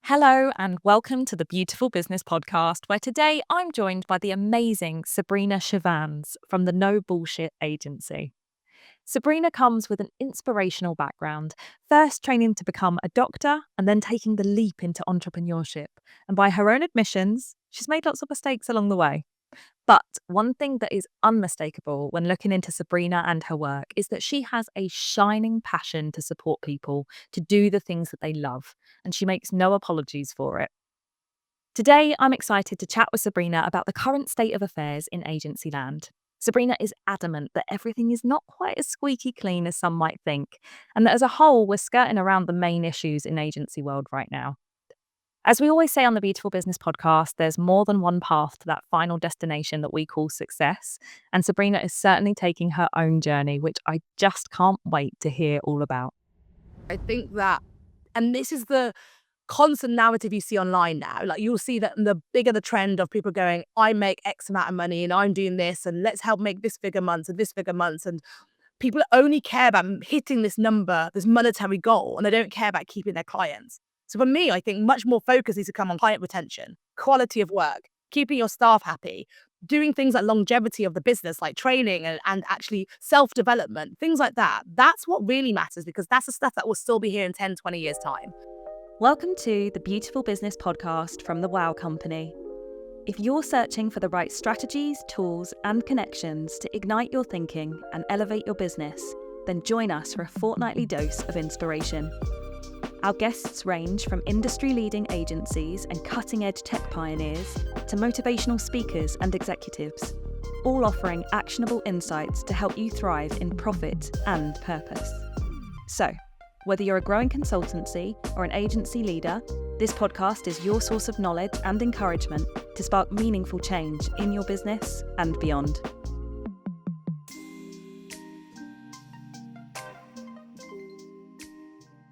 Hello, and welcome to the Beautiful Business Podcast, where today I'm joined by the amazing Sabrina Chevannes from the No Bullshit agency. Sabrina comes with an inspirational background, first training to become a doctor and then taking the leap into entrepreneurship. And by her own admissions, she's made lots of mistakes along the way. But one thing that is unmistakable when looking into Sabrina and her work is that she has a shining passion to support people to do the things that they love, and she makes no apologies for it. Today, I'm excited to chat with Sabrina about the current state of affairs in agency land. Sabrina is adamant that everything is not quite as squeaky clean as some might think, and that as a whole, we're skirting around the main issues in agency world right now. As we always say on the Beautiful Business Podcast, there's more than one path to that final destination that we call success. And Sabrina is certainly taking her own journey, which I just can't wait to hear all about. I think that, and this is the constant narrative you see online now, like you'll see that the bigger the trend of people going, I make X amount of money and I'm doing this and let's help make this figure months and this figure months. And people only care about hitting this number, this monetary goal, and they don't care about keeping their clients. So for me, I think much more focus needs to come on client retention, quality of work, keeping your staff happy, doing things like longevity of the business, like training and actually self-development, things like that. That's what really matters, because that's the stuff that will still be here in 10, 20 years' time. Welcome to the Beautiful Business Podcast from the Wow Company. If you're searching for the right strategies, tools, and connections to ignite your thinking and elevate your business, then join us for a fortnightly dose of inspiration. Our guests range from industry-leading agencies and cutting-edge tech pioneers to motivational speakers and executives, all offering actionable insights to help you thrive in profit and purpose. So, whether you're a growing consultancy or an agency leader, this podcast is your source of knowledge and encouragement to spark meaningful change in your business and beyond.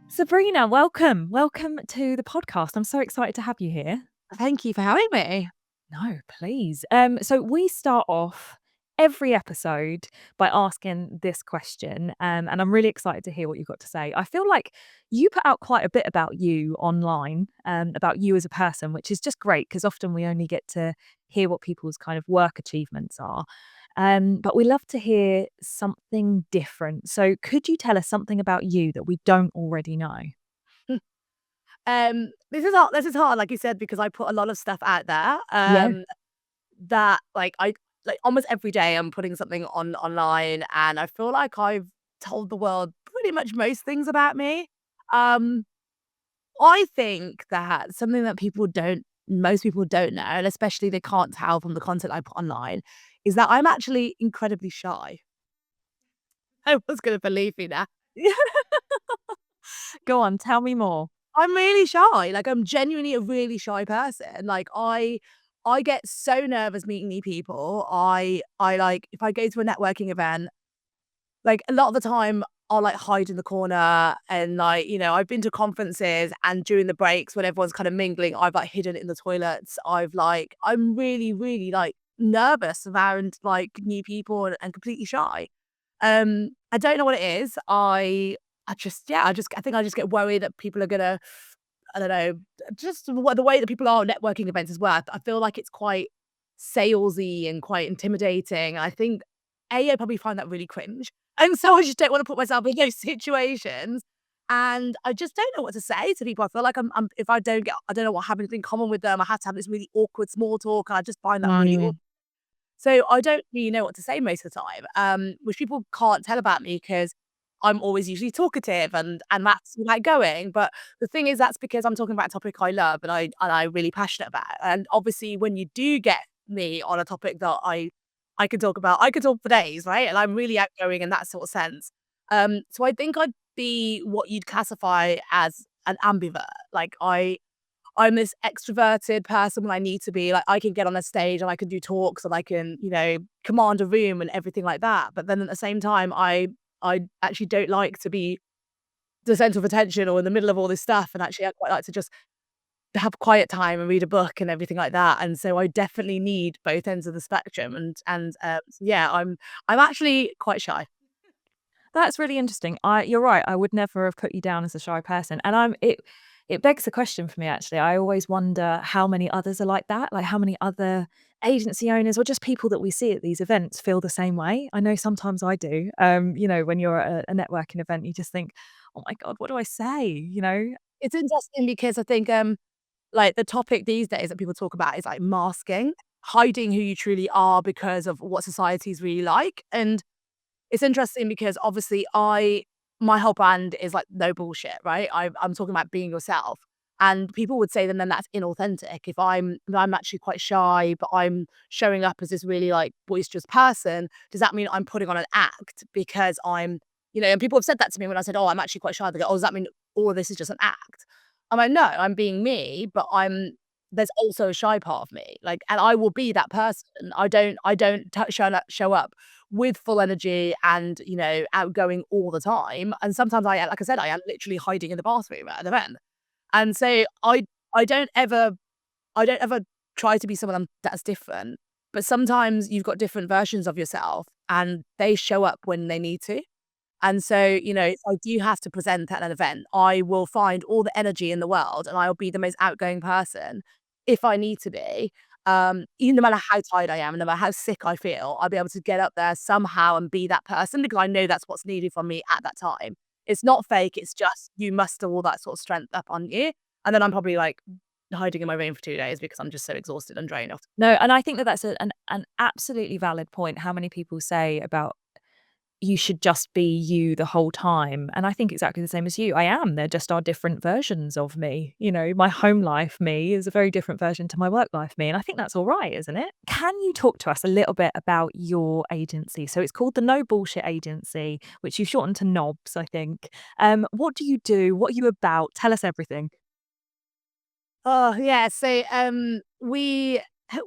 Sabrina, welcome. Welcome to the podcast. I'm so excited to have you here. Thank you for having me. No, please. So we start off every episode by asking this question, and I'm really excited to hear what you've got to say. I feel like you put out quite a bit about you online, about you as a person, which is just great because often we only get to hear what people's kind of work achievements are. But we love to hear something different. So could you tell us something about you that we don't already know? This is hard. This is hard, like you said, because I put a lot of stuff out there. Yeah. That I like almost every day I'm putting something online, and I feel like I've told the world pretty much most things about me. Um, I think that something that most people don't know, and especially they can't tell from the content I put online, is that I'm actually incredibly shy. No one's gonna believe me now. Go on, tell me more. I'm really shy. Like, I'm genuinely a really shy person. Like, I get so nervous meeting new people. I like, if I go to a networking event, like a lot of the time I'll like hide in the corner, and like, I've been to conferences and during the breaks when everyone's kind of mingling, I've like hidden in the toilets. I'm really, really like nervous around like new people, and completely shy. I don't know what it is. I think I just get worried that people are gonna, I don't know, just the way that people are at networking events as well. I feel like it's quite salesy and quite intimidating. I think I probably find that really cringe, and so I just don't want to put myself in those situations. And I just don't know what to say to people. I feel like I'm if I don't know what having in common with them. I have to have this really awkward small talk, and I just find that really awkward. So I don't really know what to say most of the time, which people can't tell about me because I'm always usually talkative, and that's like going. But the thing is, that's because I'm talking about a topic I love and I'm really passionate about. And obviously, when you do get me on a topic that I could talk about, I could talk for days, right? And I'm really outgoing in that sort of sense. So I think I'd be what you'd classify as an ambivert. Like I'm this extroverted person when I need to be. Like, I can get on a stage and I can do talks and I can, command a room and everything like that. But then at the same time, I actually don't like to be the center of attention or in the middle of all this stuff. And actually, I quite like to just have quiet time and read a book and everything like that. And so I definitely need both ends of the spectrum. Yeah, I'm actually quite shy. That's really interesting. You're right. I would never have put you down as a shy person, and It begs the question for me, actually. I always wonder how many others are like that, like how many other agency owners or just people that we see at these events feel the same way. I know sometimes I do. When you're at a networking event, you just think, oh my God, what do I say? It's interesting because I think, like, the topic these days that people talk about is, like, masking, hiding who you truly are because of what society's really like, and it's interesting because obviously my whole brand is like no bullshit, right? I'm talking about being yourself. And people would say then that's inauthentic. If I'm actually quite shy, but I'm showing up as this really like boisterous person, does that mean I'm putting on an act because and people have said that to me when I said, "Oh, I'm actually quite shy." They go, "Oh, does that mean all of this is just an act?" I'm like, "No, I'm being me, but there's also a shy part of me. Like, and I will be that person. I don't show up with full energy and, outgoing all the time. And sometimes like I said, I am literally hiding in the bathroom at an event. And so I don't ever, I don't ever try to be someone that's different. But sometimes you've got different versions of yourself and they show up when they need to. And so, if I do have to present at an event, I will find all the energy in the world and I'll be the most outgoing person if I need to be. Even no matter how tired I am, no matter how sick I feel, I'll be able to get up there somehow and be that person because I know that's what's needed from me at that time. It's not fake, it's just you muster all that sort of strength up on you. And then I'm probably like hiding in my room for 2 days because I'm just so exhausted and drained after. No, and I think that that's an absolutely valid point. How many people say about you should just be you the whole time. And I think exactly the same as you. I am. They're just are different versions of me. My home life me is a very different version to my work life me. And I think that's all right, isn't it? Can you talk to us a little bit about your agency? So it's called the No Bullshit Agency, which you've shortened to NOBS, I think. What do you do? What are you about? Tell us everything. Oh, yeah. So,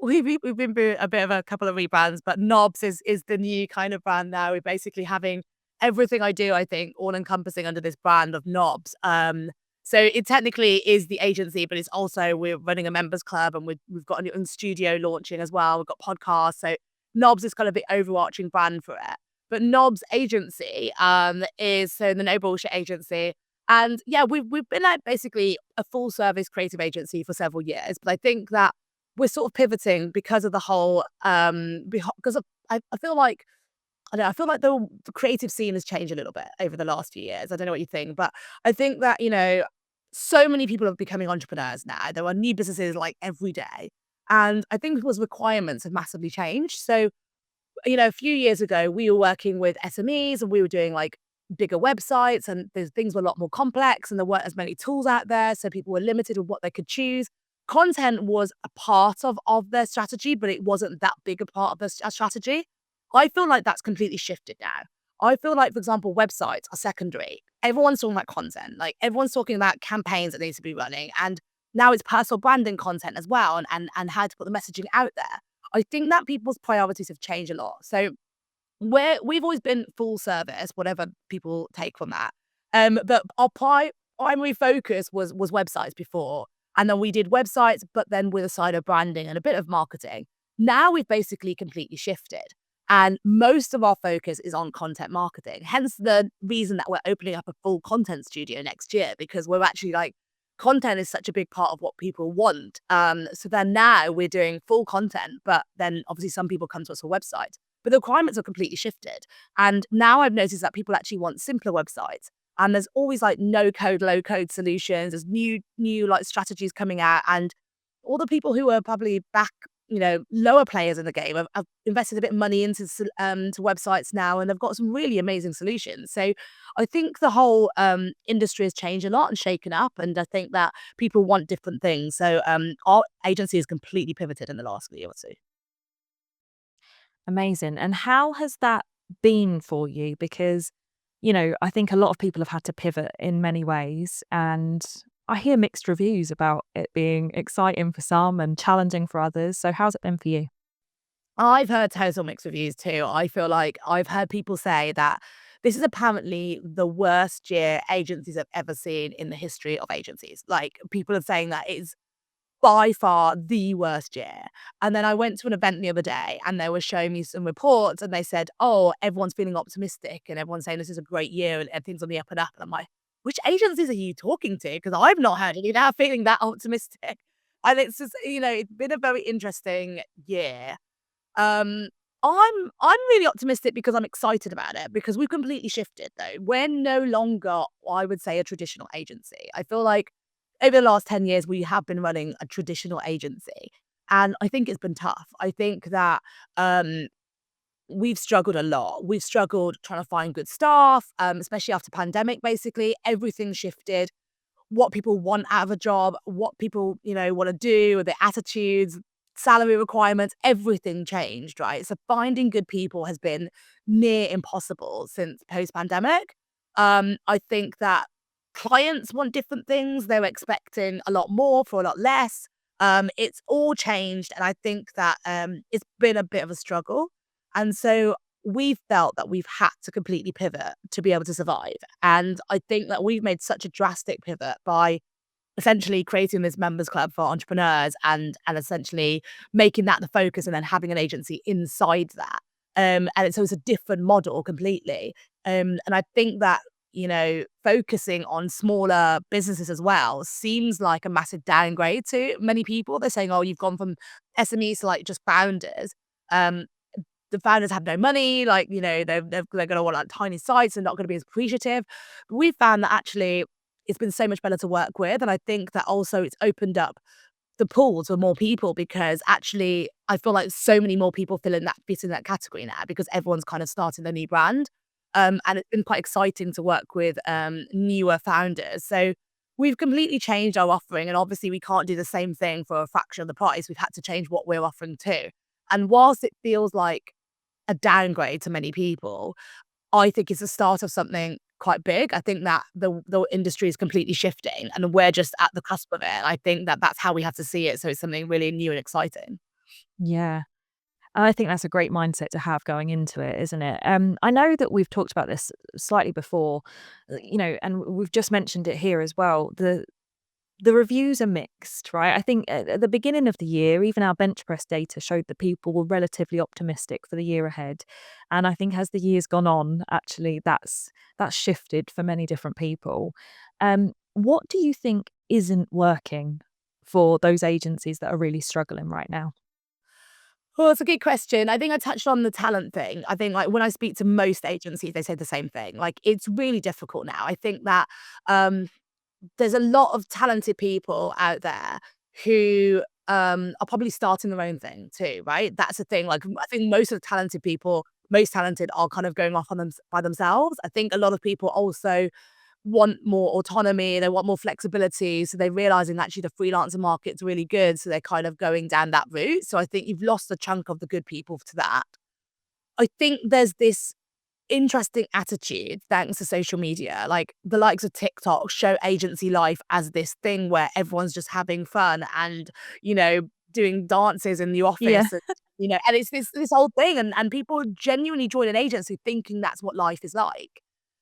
we've been through a bit of a couple of rebrands, but Knobs is the new kind of brand now. We're basically having everything I do, I think, all encompassing under this brand of Knobs. So it technically is the agency, but it's also we're running a members club and we've got a new studio launching as well. We've got podcasts. So Knobs is kind of the overarching brand for it. But Knobs Agency is so the No Bullshit Agency. And yeah, we've been like basically a full service creative agency for several years, but I think that we're sort of pivoting because of the whole because of I feel like I don't know, I feel like the creative scene has changed a little bit over the last few years. I don't know what you think, but I think that, so many people are becoming entrepreneurs now. There are new businesses like every day. And I think people's requirements have massively changed. So a few years ago, we were working with SMEs and we were doing like bigger websites and things were a lot more complex and there weren't as many tools out there. So people were limited with what they could choose. Content was a part of their strategy, but it wasn't that big a part of their strategy. I feel like that's completely shifted now. I feel like, for example, websites are secondary. Everyone's talking about content. Like everyone's talking about campaigns that need to be running. And now it's personal branding content as well and how to put the messaging out there. I think that people's priorities have changed a lot. So we've always been full service, whatever people take from that. But our primary focus was websites before, and then we did websites, but then with a side of branding and a bit of marketing. Now we've basically completely shifted, and most of our focus is on content marketing. Hence the reason that we're opening up a full content studio next year because we're actually like content is such a big part of what people want. So then now we're doing full content, but then obviously some people come to us for websites. But the requirements are completely shifted. And now I've noticed that people actually want simpler websites. And there's always like no code, low code solutions. There's new like strategies coming out. And all the people who are probably back, lower players in the game have invested a bit of money into to websites now, and they've got some really amazing solutions. So I think the whole industry has changed a lot and shaken up, and I think that people want different things. So our agency has completely pivoted in the last year or two. Amazing. And how has that been for you? Because, I think a lot of people have had to pivot in many ways. And I hear mixed reviews about it being exciting for some and challenging for others. So, how's it been for you? I've heard total mixed reviews too. I feel like I've heard people say that this is apparently the worst year agencies have ever seen in the history of agencies. Like people are saying that it's by far the worst year. And then I went to an event the other day and they were showing me some reports and they said, oh, everyone's feeling optimistic and everyone's saying this is a great year and everything's on the up and up. And I'm like, which agencies are you talking to? Because I've not heard any now feeling that optimistic. And it's just, it's been a very interesting year. Um, I'm really optimistic because I'm excited about it because we've completely shifted though. We're no longer, I would say, a traditional agency. I feel like over the last 10 years, we have been running a traditional agency. And I think it's been tough. I think that we've struggled a lot. We've struggled trying to find good staff, especially after pandemic, basically. Everything shifted. What people want out of a job, what people, want to do, their attitudes, salary requirements, everything changed, right? So finding good people has been near impossible since post-pandemic. I think that clients want different things. They're expecting a lot more for a lot less. It's all changed, and I think that it's been a bit of a struggle. And so we've felt that we've had to completely pivot to be able to survive. And I think that we've made such a drastic pivot by essentially creating this members club for entrepreneurs and essentially making that the focus and then having an agency inside that. So it's a different model completely. And I think that, focusing on smaller businesses as well seems like a massive downgrade to many people. They're saying, oh, you've gone from SMEs to like just founders. Um, the founders have no money, like, they're going to want like tiny sites and not going to be as appreciative. But we found that actually it's been so much better to work with. And I think that also it's opened up the pool to more people because actually I feel like so many more people fit in that category now because everyone's kind of starting their new brand. And it's been quite exciting to work with newer founders. So we've completely changed our offering. And obviously we can't do the same thing for a fraction of the price. We've had to change what we're offering too. And whilst it feels like a downgrade to many people, I think it's the start of something quite big. I think that the industry is completely shifting and we're just at the cusp of it. I think that that's how we have to see it. So it's something really new and exciting. Yeah. I think that's a great mindset to have going into it, isn't it? I know that we've talked about this slightly before, and we've just mentioned it here as well. The reviews are mixed, right? I think at the beginning of the year, even our bench press data showed that people were relatively optimistic for the year ahead. And I think as the year's gone on, actually that's shifted for many different people. What do you think isn't working for those agencies that are really struggling right now? Well, it's a good question. I think I touched on the talent thing. I think like when I speak to most agencies, they say the same thing. Like it's really difficult now. I think that there's a lot of talented people out there who are probably starting their own thing too, right? That's the thing. Like I think most of the talented people, most talented, are kind of going off on them by themselves. I think a lot of people also want more autonomy, they want more flexibility. So they're realizing actually the freelancer market's really good. So they're kind of going down that route. So I think you've lost a chunk of the good people to that. I think there's this interesting attitude thanks to social media. Like the likes of TikTok show agency life as this thing where everyone's just having fun and, doing dances in the Yeah. office. And it's this whole thing. And people genuinely join an agency thinking that's what life is like.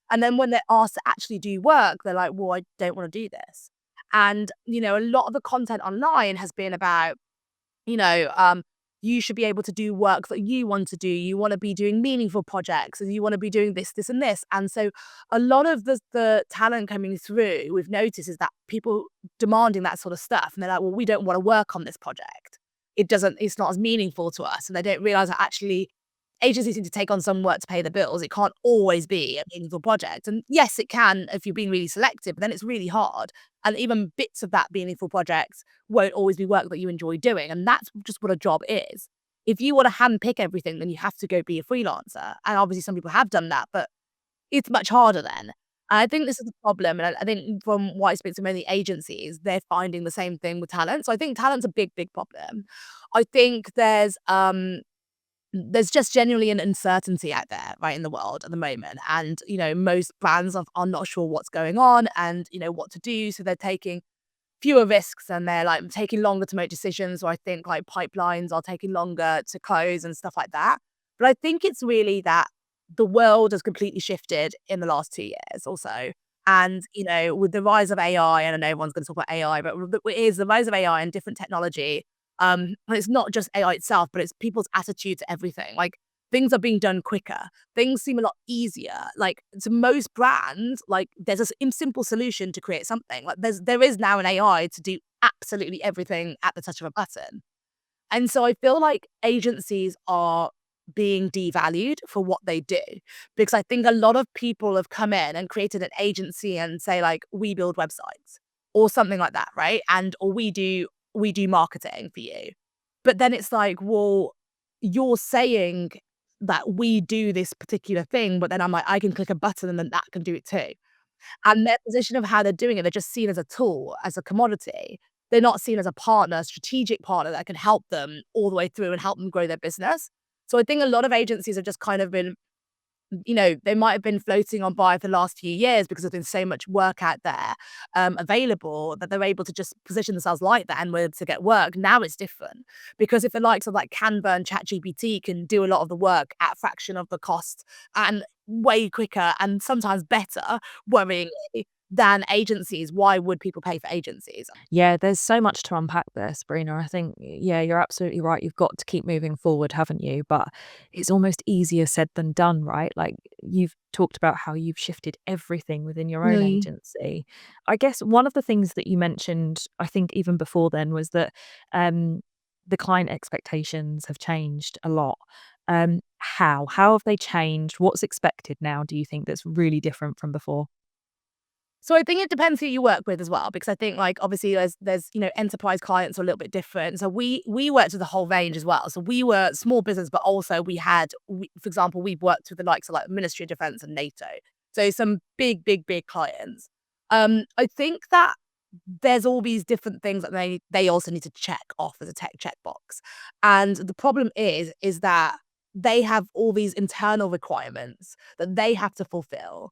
And then when they're asked to actually do work, they're like, well, I don't want to do this. And, a lot of the content online has been about, you know, um, you should be able to do work that you want to do. You want to be doing meaningful projects and you want to be doing this, this, and this. And so a lot of the talent coming through, we've noticed is that people demanding that sort of stuff. And they're like, well, we don't want to work on this project. It's not as meaningful to us. And they don't realize that actually agencies need to take on some work to pay the bills. It can't always be a meaningful project. And yes, it can if you're being really selective, but then it's really hard. And even bits of that meaningful projects won't always be work that you enjoy doing. And that's just what a job is. If you want to handpick everything, then you have to go be a freelancer. And obviously some people have done that, but it's much harder then. And I think this is the problem. And I think from what I speak to many agencies, they're finding the same thing with talent. So I think talent's a big, big problem. I think there's just genuinely an uncertainty out there, right, in the world at the moment. And, most brands are not sure what's going on and, what to do. So they're taking fewer risks and they're like taking longer to make decisions. Or I think like pipelines are taking longer to close and stuff like that. But I think it's really that the world has completely shifted in the last 2 years or so. And, with the rise of AI, and I know everyone's going to talk about AI, but it is the rise of AI and different technology. And it's not just AI itself, but it's people's attitude to everything. Like things are being done quicker. Things seem a lot easier. Like to most brands, like there's a simple solution to create something. Like there is now an AI to do absolutely everything at the touch of a button. And so I feel like agencies are being devalued for what they do, because I think a lot of people have come in and created an agency and say like, we build websites or something like that, right? And or we do marketing for you. But then it's like, well, you're saying that we do this particular thing, but then I'm like, I can click a button and then that can do it too. And their position of how they're doing it, they're just seen as a tool, as a commodity. They're not seen as a partner, a strategic partner that can help them all the way through and help them grow their business. So I think a lot of agencies have just kind of been, they might have been floating on by for the last few years because there's been so much work out there available that they're able to just position themselves like that and were to get work. Now it's different because if the likes of like Canva and ChatGPT can do a lot of the work at a fraction of the cost and way quicker and sometimes better, worryingly, than agencies, why would people pay for agencies? Yeah, there's so much to unpack there, Sabrina. I think, yeah, you're absolutely right. You've got to keep moving forward, haven't you? But it's almost easier said than done, right? Like you've talked about how you've shifted everything within your own Mm. agency. I guess one of the things that you mentioned, I think even before then, was that um, the client expectations have changed a lot. How have they changed? What's expected now, do you think, that's really different from before? So I think it depends who you work with as well, because I think like obviously there's enterprise clients are a little bit different. So we worked with the whole range as well. So we were small business, but also for example, we've worked with the likes of like Ministry of Defence and NATO. So some big clients. I think that there's all these different things that they also need to check off as a tech checkbox. And the problem is that they have all these internal requirements that they have to fulfill,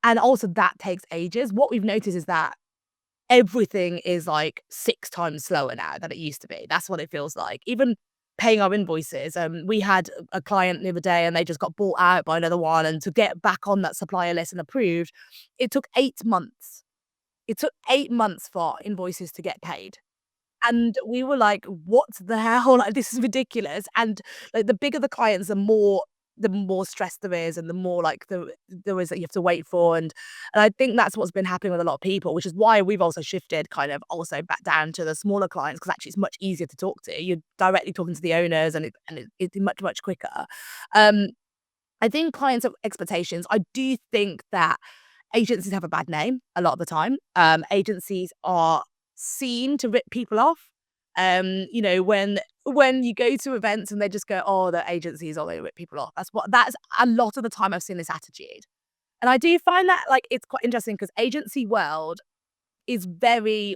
and also that takes ages. What we've noticed is that everything is like 6 times slower now than it used to be. That's what it feels like. Even paying our invoices, we had a client the other day and they just got bought out by another one, and to get back on that supplier list and approved, it took 8 months. It took 8 months for our invoices to get paid. And we were like, "What the hell? Like, this is ridiculous." And, like, the bigger the clients, the more stress there is and the more, like, there is that you have to wait for, and I think that's what's been happening with a lot of people, which is why we've also shifted kind of also back down to the smaller clients, because actually it's much easier to talk to. You're directly talking to the owners, and it's much quicker. Um, I think clients' have expectations. I do think that agencies have a bad name a lot of the time. Agencies are seen to rip people off. When you go to events and they just go, "Oh, the agencies are they rip people off." That's a lot of the time I've seen this attitude. And I do find that like it's quite interesting because agency world is very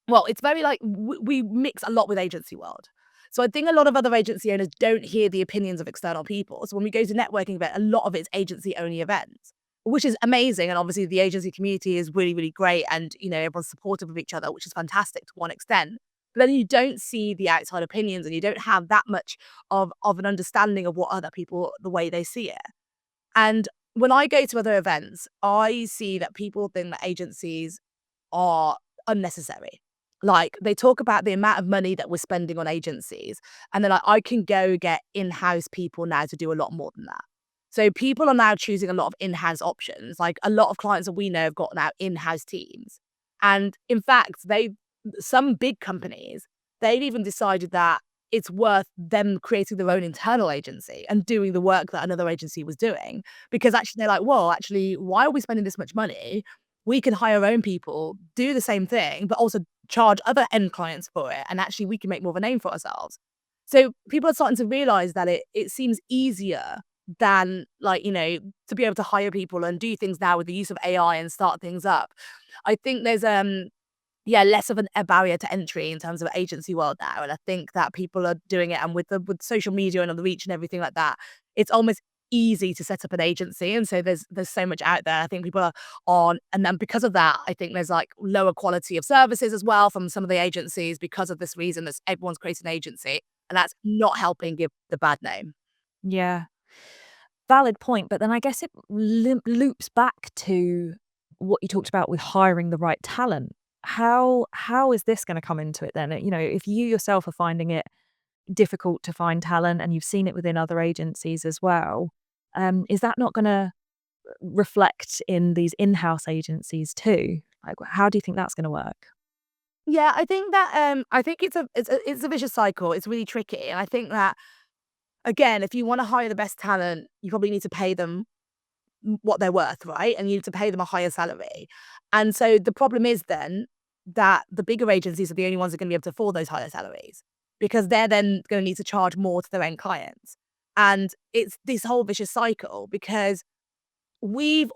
well, it's very like we mix a lot with agency world. So I think a lot of other agency owners don't hear the opinions of external people. So when we go to networking event, a lot of it's agency only events, which is amazing. And obviously the agency community is really great, and everyone's supportive of each other, which is fantastic to one extent. But then you don't see the outside opinions, and you don't have that much of an understanding of what other people the way they see it. And when I go to other events, I see that people think that agencies are unnecessary. Like, they talk about the amount of money that we're spending on agencies, and they're like, "I can go get in-house people now to do a lot more than that." So people are now choosing a lot of in-house options. Like, a lot of clients that we know have got now in-house teams. And in fact, some big companies, they've even decided that it's worth them creating their own internal agency and doing the work that another agency was doing, because actually they're like, "Well, actually, why are we spending this much money? We can hire our own people, do the same thing, but also charge other end clients for it, and actually we can make more of a name for ourselves." So people are starting to realize that it seems easier than like, to be able to hire people and do things now with the use of AI and start things up. I think there's yeah, less of a barrier to entry in terms of agency world now, and I think that people are doing it, and with social media and the reach and everything like that, it's almost easy to set up an agency, and so there's so much out there. I think people are on, and then because of that, I think there's like lower quality of services as well from some of the agencies because of this reason that everyone's created an agency, and that's not helping give the bad name. Yeah. Valid point, but then I guess it loops back to what you talked about with hiring the right talent. How is this gonna come into it then? If you yourself are finding it difficult to find talent, and you've seen it within other agencies as well. Is that not going to reflect in these in-house agencies too? Like, how do you think that's going to work? Yeah, I think that I think it's a vicious cycle. It's really tricky, and I think that again, if you want to hire the best talent, you probably need to pay them what they're worth, right? And you need to pay them a higher salary. And so the problem is then that the bigger agencies are the only ones that are going to be able to afford those higher salaries because they're then going to need to charge more to their own clients. And it's this whole vicious cycle because we're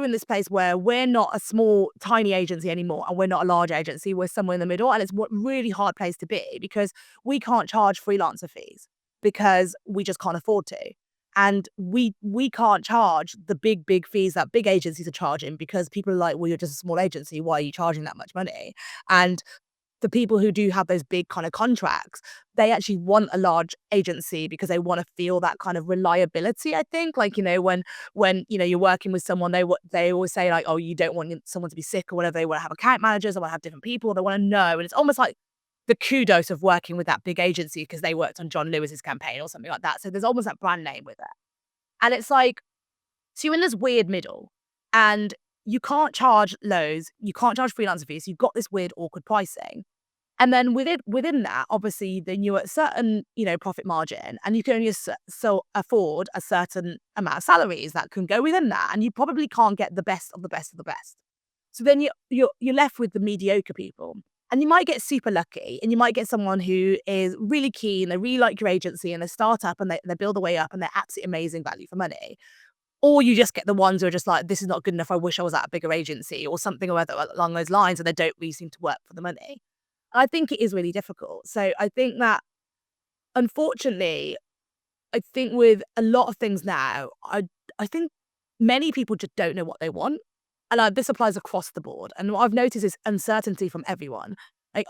in this place where we're not a small tiny agency anymore and we're not a large agency, we're somewhere in the middle, and it's what really hard place to be because we can't charge freelancer fees because we just can't afford to, and we can't charge the big fees that big agencies are charging because people are like, well, you're just a small agency, why are you charging that much money? And the people who do have those big kind of contracts, they actually want a large agency because they want to feel that kind of reliability, I think. Like, you're working with someone, they always say like, oh, you don't want someone to be sick or whatever. They want to have account managers, they want to have different people, they want to know. And it's almost like the kudos of working with that big agency because they worked on John Lewis's campaign or something like that. So there's almost that brand name with it. And it's like, so you're in this weird middle and you can't charge loads, you can't charge freelancer fees, you've got this weird awkward pricing. And then within that, obviously, then you're at a certain, profit margin, and you can only so afford a certain amount of salaries that can go within that, and you probably can't get the best of the best of the best. So then you're left with the mediocre people, and you might get super lucky, and you might get someone who is really keen, they really like your agency, and they start up and they build their way up, and they're absolutely amazing value for money. Or you just get the ones who are just like, this is not good enough, I wish I was at a bigger agency, or something or other along those lines, and they don't really seem to work for the money. I think it is really difficult. So I think that, unfortunately, I think with a lot of things now, I think many people just don't know what they want. And this applies across the board. And what I've noticed is uncertainty from everyone. Like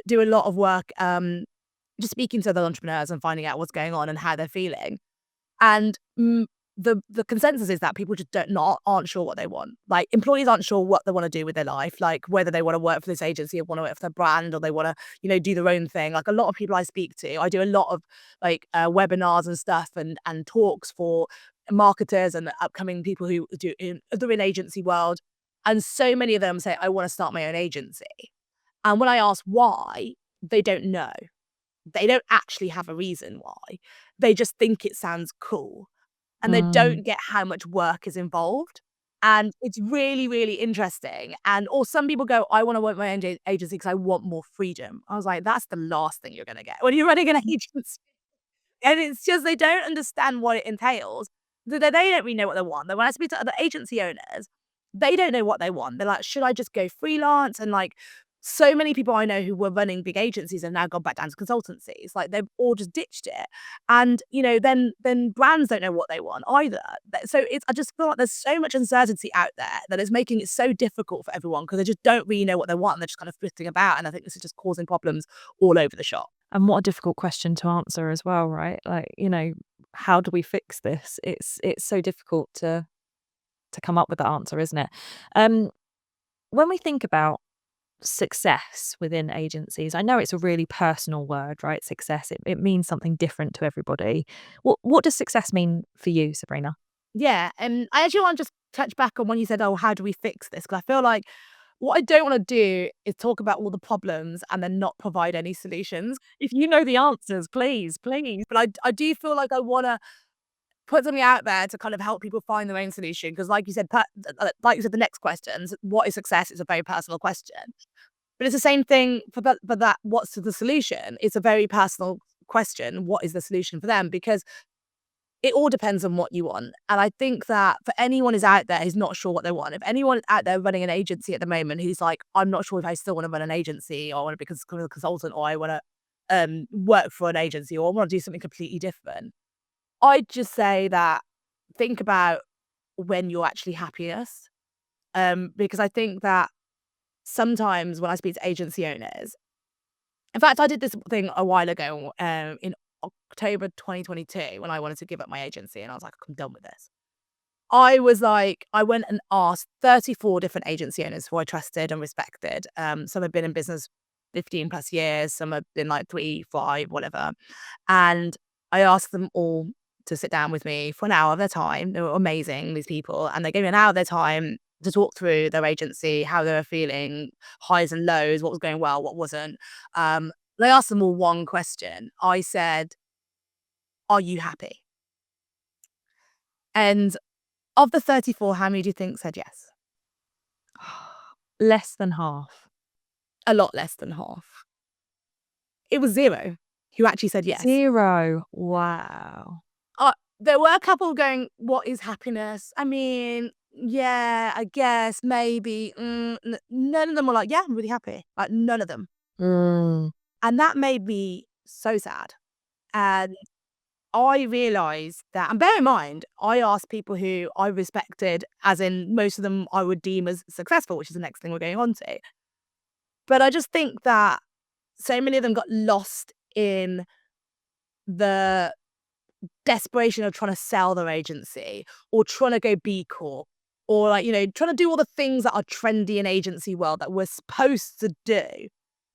do a lot of work just speaking to other entrepreneurs and finding out what's going on and how they're feeling. And the consensus is that people just aren't sure what they want. Like employees aren't sure what they want to do with their life, like whether they want to work for this agency or want to work for their brand or they want to, do their own thing. Like a lot of people I speak to, I do a lot of like webinars and stuff and talks for marketers and upcoming people who do in agency world. And so many of them say, I want to start my own agency. And when I ask why, they don't know. They don't actually have a reason why. They just think it sounds cool. And they don't get how much work is involved. And it's really, really interesting. Or some people go, I want to work my own agency because I want more freedom. I was like, that's the last thing you're going to get when you're running an agency. And it's just, they don't understand what it entails. They don't really know what they want. When I speak to other agency owners, they don't know what they want. They're like, should I just go freelance? And like, so many people I know who were running big agencies have now gone back down to consultancies. Like they've all just ditched it. And, then brands don't know what they want either. So I just feel like there's so much uncertainty out there that is making it so difficult for everyone because they just don't really know what they want and they're just kind of flitting about. And I think this is just causing problems all over the shop. And what a difficult question to answer as well, right? Like, how do we fix this? It's so difficult to come up with that answer, isn't it? When we think about success within agencies, I know it's a really personal word, right? Success, it means something different to everybody. What does success mean for you, Sabrina? Yeah, and I actually want to just touch back on when you said, oh, how do we fix this? Because I feel like what I don't want to do is talk about all the problems and then not provide any solutions. If you know the answers, please. But I do feel like I want to put something out there to kind of help people find their own solution. Because like you said, the next questions, what is success is a very personal question. But it's the same thing for that. What's the solution? It's a very personal question. What is the solution for them? Because it all depends on what you want. And I think that for anyone who's out there who's not sure what they want, if anyone out there running an agency at the moment who's like, I'm not sure if I still want to run an agency or I want to become a consultant or I want to work for an agency or I want to do something completely different, I'd just say that think about when you're actually happiest. Because I think that sometimes when I speak to agency owners, in fact, I did this thing a while ago in October 2022 when I wanted to give up my agency and I was like, I'm done with this. I went and asked 34 different agency owners who I trusted and respected. Some had been in business 15 plus years. Some have been like 3, 5, whatever. And I asked them all to sit down with me for an hour of their time. They were amazing, these people. And they gave me an hour of their time to talk through their agency, how they were feeling, highs and lows, what was going well, what wasn't. I asked them all one question. I said, "Are you happy?" And of the 34, how many do you think said yes? Less than half. A lot less than half. It was 0 who actually said yes. 0. Wow. There were a couple going, "What is happiness?" I mean, yeah, I guess, maybe. None of them were like, "Yeah, I'm really happy." Like, none of them. Mm. And that made me so sad. And I realised that, and bear in mind, I asked people who I respected, as in most of them I would deem as successful, which is the next thing we're going on to. But I just think that so many of them got lost in the desperation of trying to sell their agency, or trying to go B Corp, or like, trying to do all the things that are trendy in agency world that we're supposed to do,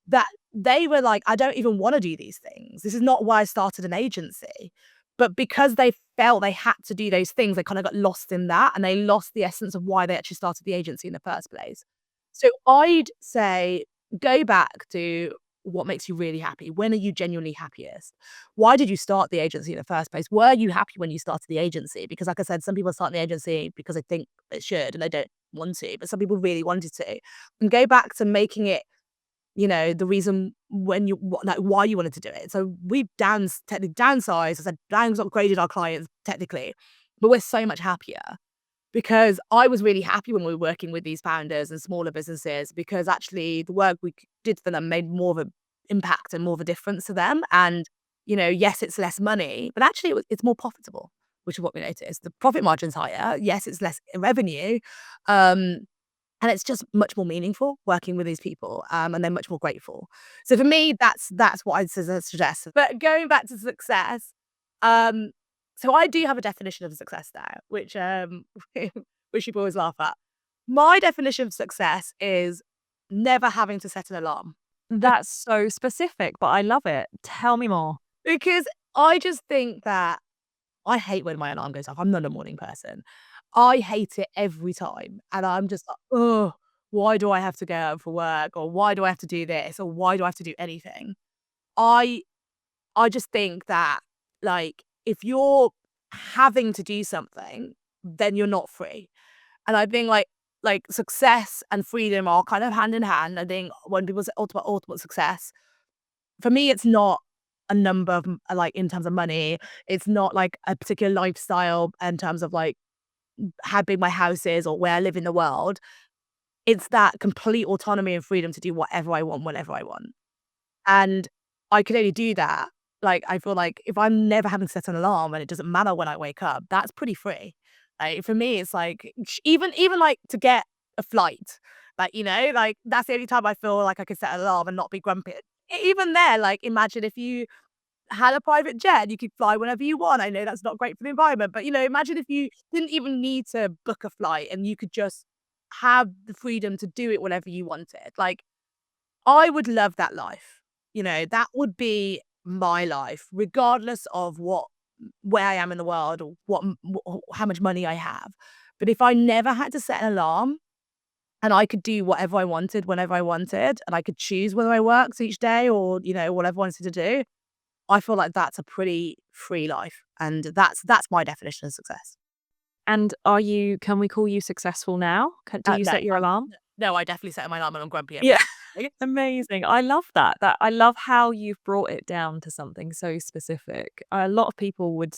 that they were like, "I don't even want to do these things. This is not why I started an agency." But because they felt they had to do those things, they kind of got lost in that, and they lost the essence of why they actually started the agency in the first place. So I'd say go back to what makes you really happy. When are you genuinely happiest? Why did you start the agency in the first place? Were you happy when you started the agency? Because like I said, some people start the agency because they think it should and they don't want to, but some people really wanted to. And go back to making it, the reason why you wanted to do it. So we've technically downsized. I said downgraded our clients technically, but we're so much happier. Because I was really happy when we were working with these founders and smaller businesses, because actually the work we did for them made more of an impact and more of a difference to them. And, yes, it's less money, but actually it's more profitable, which is what we noticed. The profit margin's higher. Yes, it's less revenue. And it's just much more meaningful working with these people, and they're much more grateful. So for me, that's what I'd suggest. But going back to success, um, so I do have a definition of success now, which which people always laugh at. My definition of success is never having to set an alarm. That's so specific, but I love it. Tell me more. Because I just think that I hate when my alarm goes off. I'm not a morning person. I hate it every time. And I'm just like, "Oh, why do I have to go out for work? Or why do I have to do this? Or why do I have to do anything?" I I just think that, like, if you're having to do something, then you're not free. And I think, like success and freedom are kind of hand in hand. I think when people say ultimate success, for me, it's not a number of like in terms of money. It's not like a particular lifestyle in terms of like how big my house is or where I live in the world. It's that complete autonomy and freedom to do whatever I want, whenever I want. And I can only do that. Like, I feel like if I'm never having to set an alarm and it doesn't matter when I wake up, that's pretty free. Like, for me, it's like, even like to get a flight, like, like that's the only time I feel like I can set an alarm and not be grumpy. Even there, like, imagine if you had a private jet, you could fly whenever you want. I know that's not great for the environment, but imagine if you didn't even need to book a flight and you could just have the freedom to do it whenever you wanted. Like, I would love that life. That would be my life, regardless of where I am in the world, or how much money I have. But if I never had to set an alarm and I could do whatever I wanted, whenever I wanted, and I could choose whether I worked each day or, whatever I wanted to do, I feel like that's a pretty free life. And that's my definition of success. And can we call you successful now? Do you No, set your alarm? no, I definitely set my alarm and I'm grumpy every Yeah. day. Amazing. I love that. I love how you've brought it down to something so specific. A lot of people would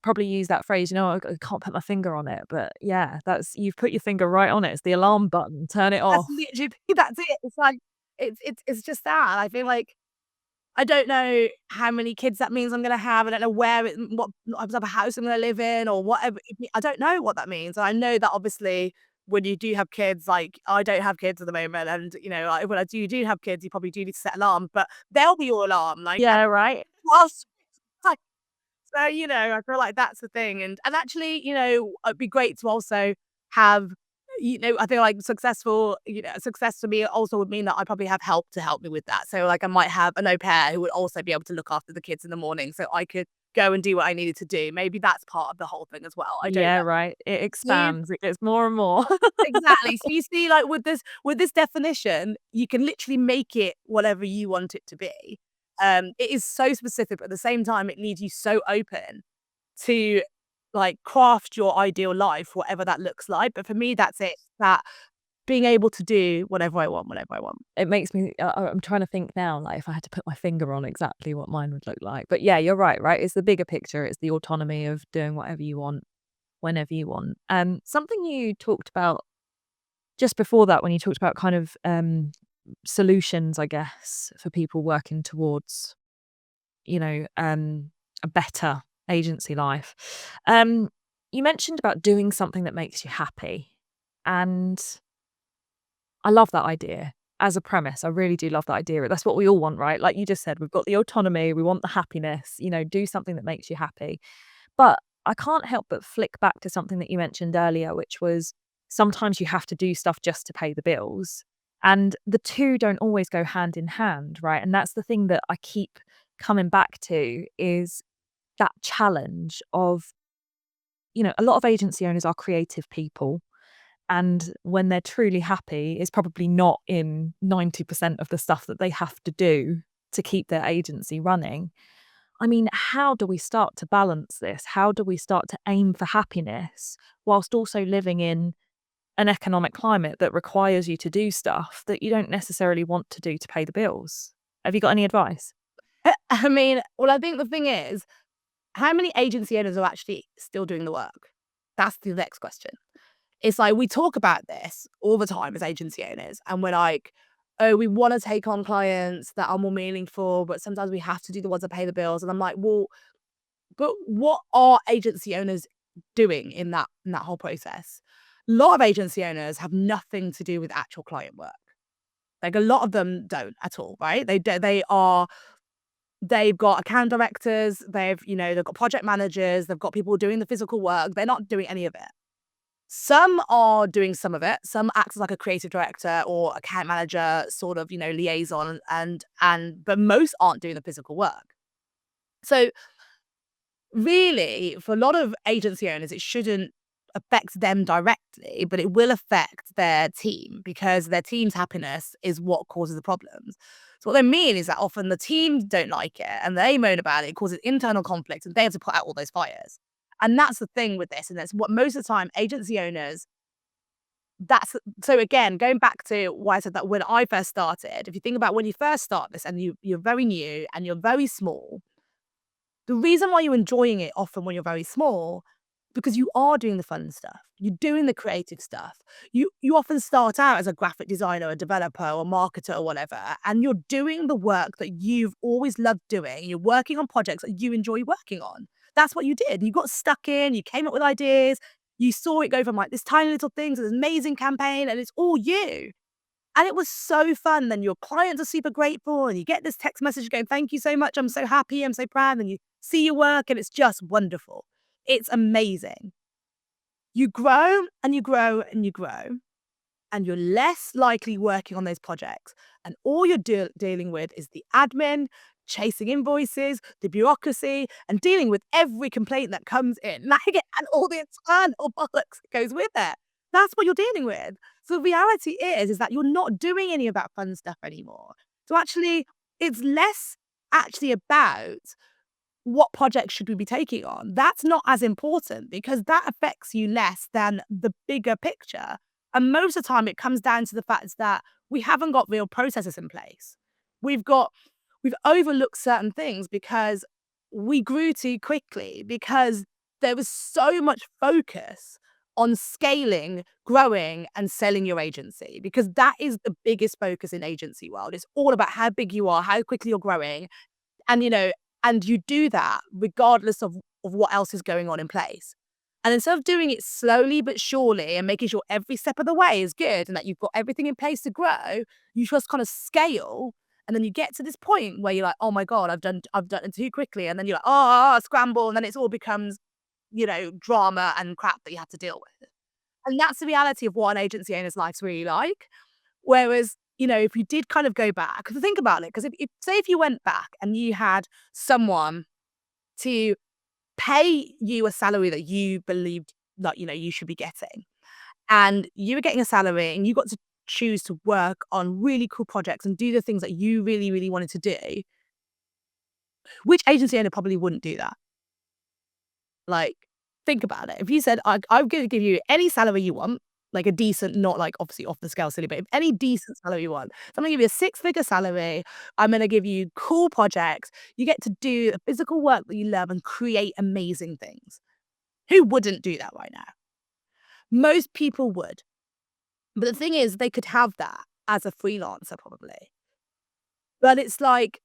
probably use that phrase, I can't put my finger on it. But yeah, you've put your finger right on it. It's the alarm button. Turn it That's off. literally that's it. It's like it's just that. I feel like I don't know how many kids that means I'm gonna have. I don't know what type of house I'm gonna live in or whatever. I don't know what that means. And I know that obviously when you do have kids, like I don't have kids at the moment, and when I do have kids, you probably do need to set alarm, but they'll be your alarm. Like, Yeah, right. whilst like, so I feel like that's the thing. And actually, it'd be great to also have I feel like success for me also would mean that I probably have help to help me with that. So like I might have an au pair who would also be able to look after the kids in the morning so I could go and do what I needed to do. Maybe that's part of the whole thing as well. I don't Yeah, know. right. It You expands. It gets more and more. Exactly. So you see, like with this definition, you can literally make it whatever you want it to be. It is so specific, but at the same time, it leaves you so open to like craft your ideal life, whatever that looks like. But for me, that's it. That being able to do whatever I want, whenever I want. It makes me I'm trying to think now, like, if I had to put my finger on exactly what mine would look like. But yeah, you're right? It's the bigger picture. It's the autonomy of doing whatever you want, whenever you want. Something you talked about just before that when you talked about kind of, solutions, I guess, for people working towards, a better agency life. You mentioned about doing something that makes you happy, and I love that idea as a premise. I really do love that idea. That's what we all want, right? Like you just said, we've got the autonomy, we want the happiness, do something that makes you happy. But I can't help but flick back to something that you mentioned earlier, which was sometimes you have to do stuff just to pay the bills. And the two don't always go hand in hand, right? And that's the thing that I keep coming back to is that challenge of, a lot of agency owners are creative people. And when they're truly happy, is probably not in 90% of the stuff that they have to do to keep their agency running. I mean, how do we start to balance this? How do we start to aim for happiness whilst also living in an economic climate that requires you to do stuff that you don't necessarily want to do to pay the bills? Have you got any advice? I mean, well, I think the thing is, how many agency owners are actually still doing the work? That's the next question. It's like we talk about this all the time as agency owners, and we're like, oh, we want to take on clients that are more meaningful, but sometimes we have to do the ones that pay the bills. And I'm like, well, but what are agency owners doing in that whole process? A lot of agency owners have nothing to do with actual client work. Like a lot of them don't at all, right? They've got account directors, they've got project managers, they've got people doing the physical work. They're not doing any of it. Some are doing some of it. Some act as like a creative director or account manager, sort of, liaison, but most aren't doing the physical work. So really, for a lot of agency owners, it shouldn't affect them directly, but it will affect their team because their team's happiness is what causes the problems. So what they mean is that often the team don't like it and they moan about it. It causes internal conflicts and they have to put out all those fires. And that's the thing with this. And that's what most of the time agency owners, so again, going back to why I said that when I first started, if you think about when you first start this and you're very new and you're very small, the reason why you're enjoying it often when you're very small, because you are doing the fun stuff. You're doing the creative stuff. You often start out as a graphic designer, a developer, or marketer, or whatever, and you're doing the work that you've always loved doing. You're working on projects that you enjoy working on. That's what you did. You got stuck in, you came up with ideas, you saw it go from like this tiny little thing to this amazing campaign, and it's all you. And it was so fun. Then your clients are super grateful, and you get this text message going, "Thank you so much. I'm so happy. I'm so proud." And you see your work, and it's just wonderful. It's amazing. You grow and you grow and you grow, and you're less likely working on those projects. And all you're dealing with is the admin, chasing invoices, the bureaucracy, and dealing with every complaint that comes in, like, and all the internal bollocks that goes with it. That's what you're dealing with. So the reality is that you're not doing any of that fun stuff anymore. So actually, it's less actually about what projects should we be taking on. That's not as important because that affects you less than the bigger picture. And most of the time, it comes down to the fact that we haven't got real processes in place. We've overlooked certain things because we grew too quickly, because there was so much focus on scaling, growing, and selling your agency, because that is the biggest focus in agency world. It's all about how big you are, how quickly you're growing, and and you do that regardless of what else is going on in place. And instead of doing it slowly but surely and making sure every step of the way is good and that you've got everything in place to grow, you just kind of scale. And then you get to this point where you're like, oh my God, I've done it too quickly. And then you're like, scramble. And then it all becomes, drama and crap that you have to deal with. And that's the reality of what an agency owner's life's really like. Whereas, if you did kind of go back, because think about it, because if you went back and you had someone to pay you a salary that you believed that, you should be getting, and you were getting a salary and you got to choose to work on really cool projects and do the things that you really, really wanted to do, which agency owner probably wouldn't do that? Like, think about it. If you said, I'm going to give you any salary you want, like a decent, not like obviously off the scale silly, but if any decent salary you want, so I'm going to give you a six-figure salary. I'm going to give you cool projects. You get to do the physical work that you love and create amazing things. Who wouldn't do that right now? Most people would. But the thing is, they could have that as a freelancer probably. But it's like,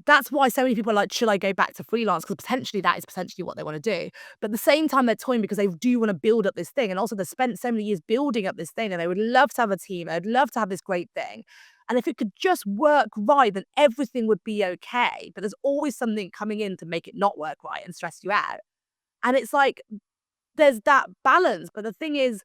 that's why so many people are like, should I go back to freelance? Because potentially that is potentially what they want to do. But at the same time, they're toying because they do want to build up this thing. And also they've spent so many years building up this thing and they would love to have a team. They'd love to have this great thing. And if it could just work right, then everything would be okay. But there's always something coming in to make it not work right and stress you out. And it's like, there's that balance. But the thing is,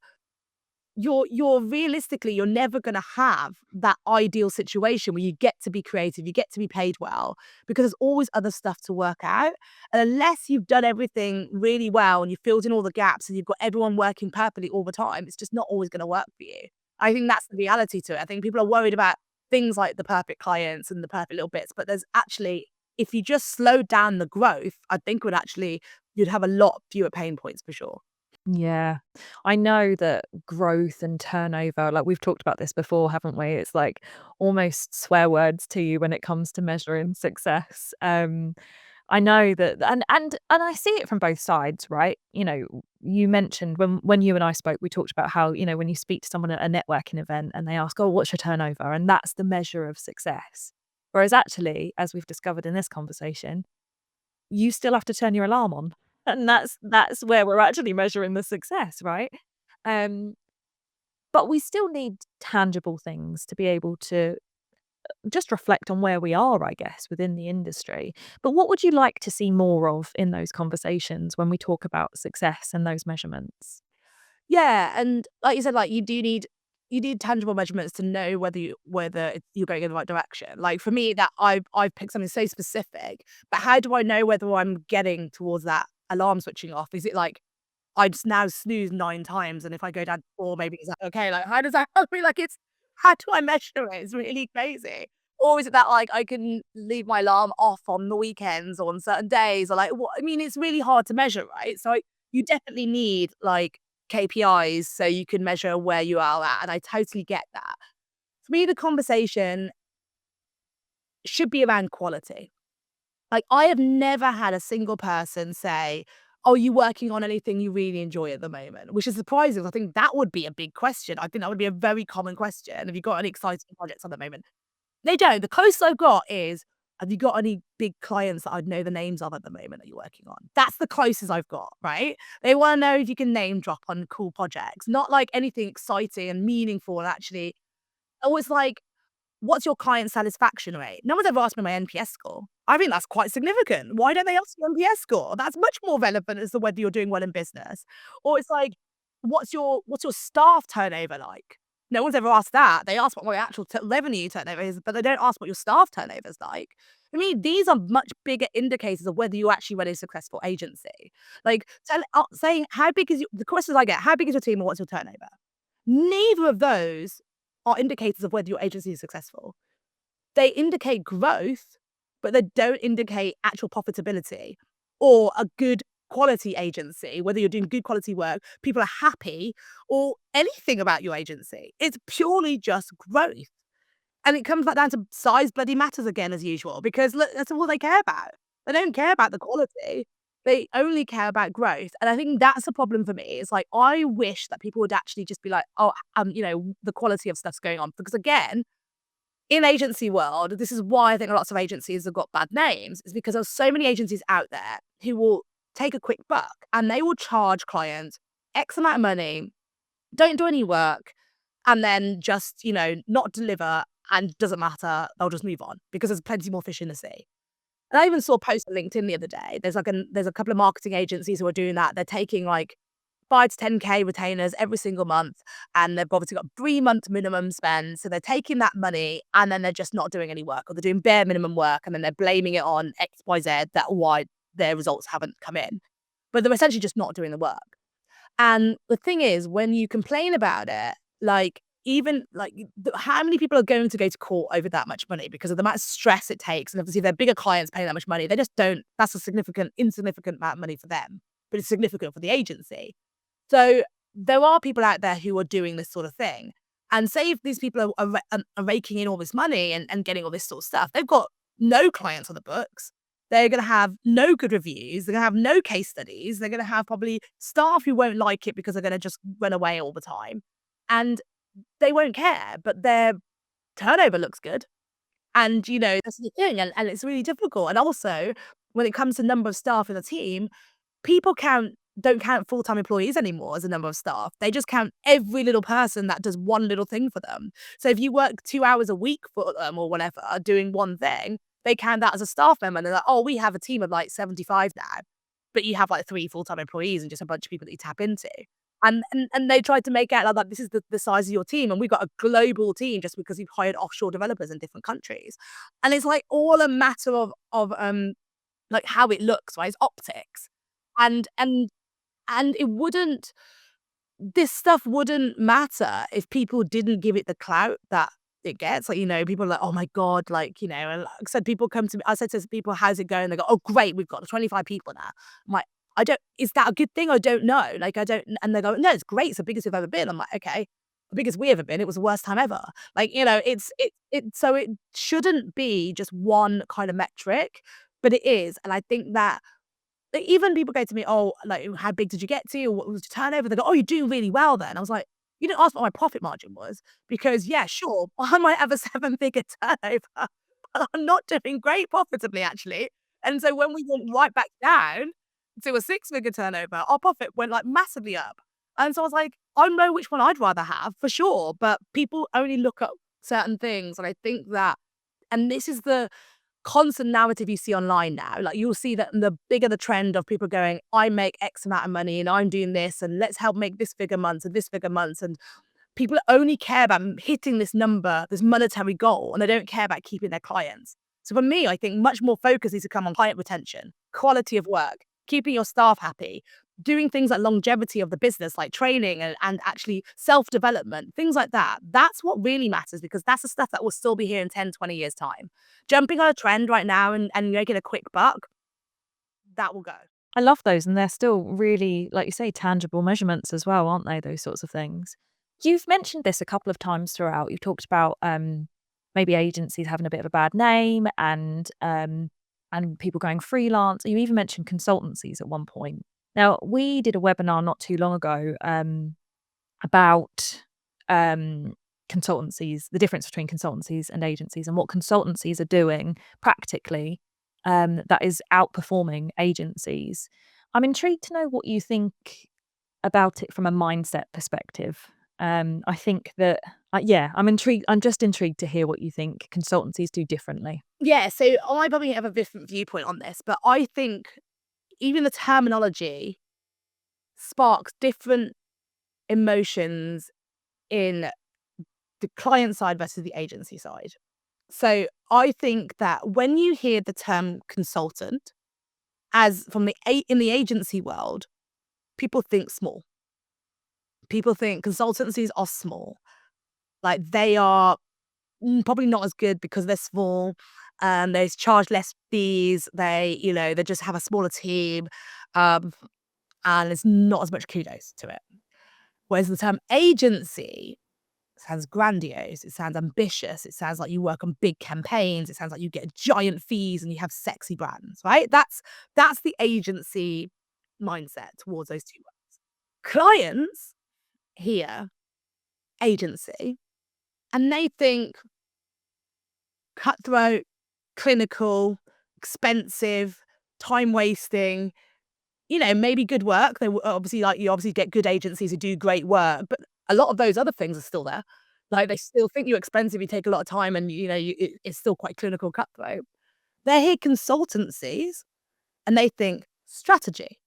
you're realistically, you're never going to have that ideal situation where you get to be creative, you get to be paid well, because there's always other stuff to work out. And unless you've done everything really well and you've filled in all the gaps and you've got everyone working perfectly all the time, it's just not always going to work for you. I think that's the reality to it. I think people are worried about things like the perfect clients and the perfect little bits, but there's actually, if you just slowed down the growth, I think you'd have a lot fewer pain points for sure. Yeah. I know that growth and turnover, like we've talked about this before, haven't we? It's like almost swear words to you when it comes to measuring success. I know that, and I see it from both sides, right? You mentioned when you and I spoke, we talked about how, when you speak to someone at a networking event and they ask, "Oh, what's your turnover?" And that's the measure of success. Whereas actually, as we've discovered in this conversation, you still have to turn your alarm on. And that's where we're actually measuring the success, right? Um, but we still need tangible things to be able to just reflect on where we are, I guess, within the industry. But what would you like to see more of in those conversations when we talk about success and those measurements? Yeah, and like you said, like you need tangible measurements to know you're going in the right direction. Like for me, that I've picked something so specific, but how do I know whether I'm getting towards that alarm switching off? Is it like I just now snooze 9 times, and if I go down to 4, maybe is that okay? Like how does that help me? Like how do I measure it? It's really crazy. Or is it that like I can leave my alarm off on the weekends or on certain days, or like what? I mean, it's really hard to measure, right? So you definitely need like KPIs so you can measure where you are at, and I totally get that. For me, the conversation should be around quality. Like, I have never had a single person say, "Oh, you working on anything you really enjoy at the moment?" Which is surprising. I think that would be a big question. I think that would be a very common question. Have you got any exciting projects at the moment? They don't. The closest I've got is, have you got any big clients that I'd know the names of at the moment that you're working on? That's the closest I've got, right? They wanna know if you can name drop on cool projects, not like anything exciting and meaningful and actually, it's like, what's your client satisfaction rate? No one's ever asked me my NPS score. I think that's quite significant. Why don't they ask your NPS score? That's much more relevant as to whether you're doing well in business. Or it's like, what's your staff turnover like? No one's ever asked that. They ask what my actual revenue turnover is, but they don't ask what your staff turnover is like. I mean, these are much bigger indicators of whether you actually run a successful agency. Like saying how big is the questions I get, how big is your team and what's your turnover? Neither of those are indicators of whether your agency is successful. They indicate growth, but they don't indicate actual profitability or a good quality agency, whether you're doing good quality work, people are happy, or anything about your agency. It's purely just growth. And it comes back down to size bloody matters again, as usual, because look, that's all they care about. They don't care about the quality. They only care about growth. And I think that's a problem for me. It's like, I wish that people would actually just be like, oh, the quality of stuff's going on. Because again, in agency world, this is why I think lots of agencies have got bad names, is because there's so many agencies out there who will take a quick buck and they will charge clients X amount of money, don't do any work, and then just, not deliver, and doesn't matter, they'll just move on because there's plenty more fish in the sea. And I even saw a post on LinkedIn the other day. There's a couple of marketing agencies who are doing that. They're taking like 5 to 10K retainers every single month, and they've obviously got 3-month minimum spend. So they're taking that money and then they're just not doing any work, or they're doing bare minimum work and then they're blaming it on XYZ that why their results haven't come in. But they're essentially just not doing the work. And the thing is, when you complain about it, like, even like how many people are going to go to court over that much money because of the amount of stress it takes? And obviously, if they're bigger clients paying that much money, they just don't, that's a insignificant amount of money for them, but it's significant for the agency. So there are people out there who are doing this sort of thing. And say if these people are raking in all this money and getting all this sort of stuff, they've got no clients on the books. They're going to have no good reviews. They're going to have no case studies. They're going to have probably staff who won't like it because they're going to just run away all the time. And they won't care, but their turnover looks good. And, that's the thing. And it's really difficult. And also, when it comes to number of staff in a team, people don't count full-time employees anymore as a number of staff. They just count every little person that does one little thing for them. So if you work 2 hours a week for them or whatever, doing one thing, they count that as a staff member. And they're like, oh, we have a team of like 75 now, but you have like 3 full-time employees and just a bunch of people that you tap into. And they tried to make out like this is the size of your team, and we've got a global team just because you've hired offshore developers in different countries. And it's like all a matter of like how it looks, right? It's optics. And it wouldn't, this stuff wouldn't matter if people didn't give it the clout that it gets. Like, people are like, oh my God, like, and like I said, people come to me, I said to people, how's it going? They go, oh, great, we've got 25 people now. I'm like, is that a good thing? I don't know. Like, and they go, no, it's great. It's the biggest we've ever been. I'm like, okay, the biggest we ever been. It was the worst time ever. Like, so it shouldn't be just one kind of metric, but it is. And I think that, like, even people go to me, oh, like, how big did you get to? Or what was your turnover? They go, oh, you're doing really well then. I was like, you didn't ask what my profit margin was, because yeah, sure, I might have a 7-figure turnover, but I'm not doing great profitably actually. And so when we went right back down to a 6-figure turnover, our profit went like massively up. And so I was like, I know which one I'd rather have for sure, but people only look at certain things. And I think that, and this is the constant narrative you see online now. Like, you'll see that the bigger the trend of people going, I make X amount of money and I'm doing this, and let's help make this figure months and this figure months. And people only care about hitting this number, this monetary goal, and they don't care about keeping their clients. So for me, I think much more focus needs to come on client retention, quality of work, keeping your staff happy, doing things like longevity of the business, like training and actually self-development, things like that. That's what really matters, because that's the stuff that will still be here in 10, 20 years' time. Jumping on a trend right now and making a quick buck, that will go. I love those, and they're still really, like you say, tangible measurements as well, aren't they? Those sorts of things. You've mentioned this a couple of times throughout. You've talked about maybe agencies having a bit of a bad name and people going freelance. You even mentioned consultancies at one point. Now, we did a webinar not too long ago about consultancies, the difference between consultancies and agencies, and what consultancies are doing practically that is outperforming agencies. I'm intrigued to know what you think about it from a mindset perspective. I think that, I'm intrigued. I'm just intrigued to hear what you think consultancies do differently. Yeah, so I probably have a different viewpoint on this, but I think even the terminology sparks different emotions in the client side versus the agency side. So I think that when you hear the term consultant, as from in the agency world, people think small. People think consultancies are small. Like, they are probably not as good because they're small. They charge less fees. They just have a smaller team. And there's not as much kudos to it. Whereas the term agency sounds grandiose, it sounds ambitious, it sounds like you work on big campaigns, it sounds like you get giant fees and you have sexy brands, right? That's the agency mindset towards those two words. Clients hear agency and they think cutthroat, clinical, expensive, time wasting, maybe good work. They obviously, like, you obviously get good agencies who do great work, but a lot of those other things are still there. Like, they still think you're expensive, you take a lot of time, and it's still quite clinical, cutthroat. They hear consultancies and they think strategy.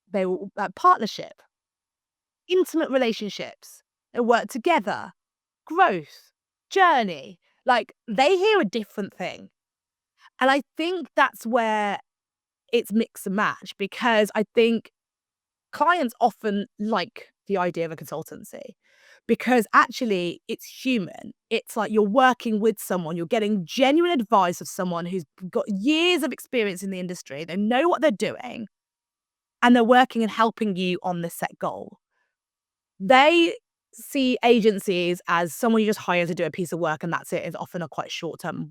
They will partnership. intimate relationships, they work together, growth, journey. Like, they hear a different thing. And I think that's where it's mix and match, because I think clients often like the idea of a consultancy because actually it's human. It's like you're working with someone, you're getting genuine advice of someone who's got years of experience in the industry. They know what they're doing and they're working and helping you on this set goal. They see agencies as someone you just hire to do a piece of work and that's it. It's often a quite short term,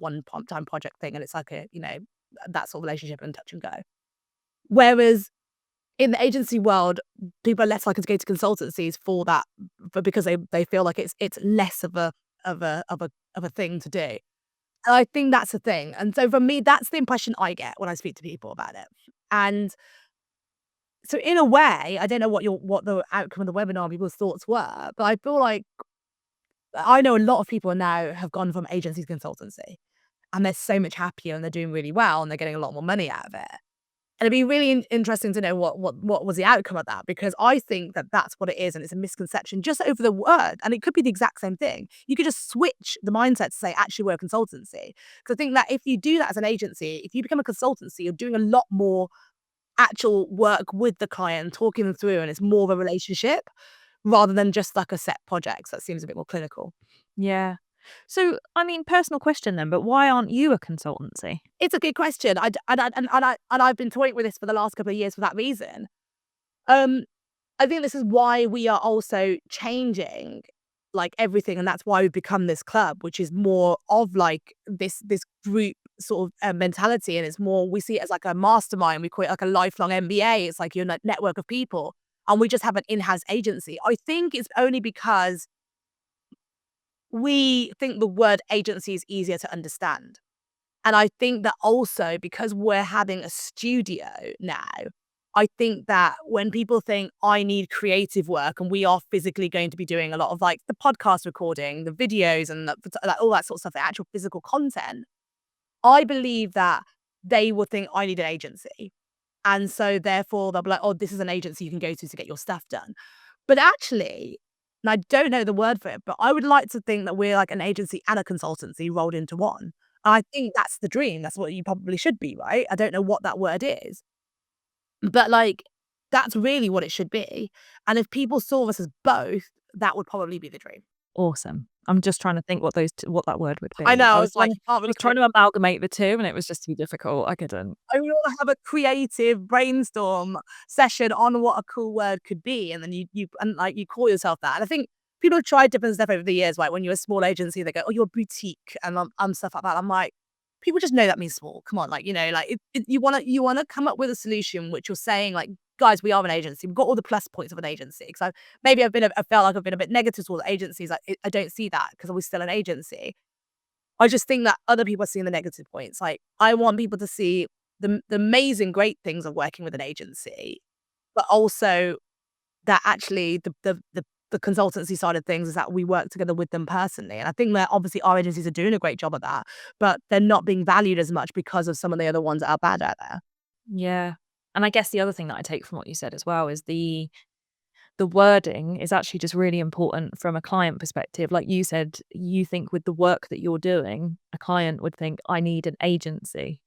time project thing. And it's like that sort of relationship and touch and go. Whereas in the agency world, people are less likely to go to consultancies for that, but because they feel like it's less of a thing to do. And I think that's the thing. And so for me, that's the impression I get when I speak to people about it. And so in a way, I don't know what the outcome of the webinar people's thoughts were, but I feel like I know a lot of people now have gone from agency to consultancy, and they're so much happier and they're doing really well and they're getting a lot more money out of it. And it'd be really interesting to know what was the outcome of that, because I think that that's what it is, and it's a misconception just over the word, and it could be the exact same thing. You could just switch the mindset to say, actually, we're a consultancy. Because I think that if you do that as an agency, if you become a consultancy, you're doing a lot more actual work with the client, talking them through, and it's more of a relationship rather than just like a set project. So that seems a bit more clinical. Yeah. So, I mean, personal question then, but why aren't you a consultancy? It's a good question. I've been toying with this for the last couple of years for that reason. Um, I think this is why we are also changing like everything, and that's why we've become this club, which is more of like this group sort of mentality, and it's more, we see it as like a mastermind. We call it like a lifelong MBA. It's like your network of people, and we just have an in-house agency. I think it's only because we think the word agency is easier to understand. And I think that also because we're having a studio now, I think that when people think I need creative work, and we are physically going to be doing a lot of like the podcast recording, the videos and like all that sort of stuff, the actual physical content, I believe that they will think I need an agency. And so therefore they'll be like, oh, this is an agency you can go to get your stuff done. But actually, and I don't know the word for it, but I would like to think that we're like an agency and a consultancy rolled into one. I think that's the dream. That's what you probably should be, right? I don't know what that word is, but like that's really what it should be. And if people saw us as both, that would probably be the dream. Awesome. I'm just trying to think what that word would be. I know. I I was was like, trying, you can't I really was trying to amalgamate the two, and it was just too difficult. I couldn't. I will have a creative brainstorm session on what a cool word could be, and then you call yourself that. And I think people have tried different stuff over the years. Like when you're a small agency, they go, "Oh, you're a boutique," and stuff like that. I'm like, people just know that means small. Come on, like you wanna come up with a solution which you're saying like, guys, we are an agency. We've got all the plus points of an agency. Because I felt like I've been a bit negative towards agencies. Like I don't see that because we're still an agency. I just think that other people are seeing the negative points. Like I want people to see the amazing, great things of working with an agency, but also that actually the consultancy side of things is that we work together with them personally. And I think that obviously our agencies are doing a great job of that, but they're not being valued as much because of some of the other ones that are bad out there. Yeah. And I guess the other thing that I take from what you said as well is the wording is actually just really important from a client perspective. Like you said, you think with the work that you're doing, a client would think, I need an agency,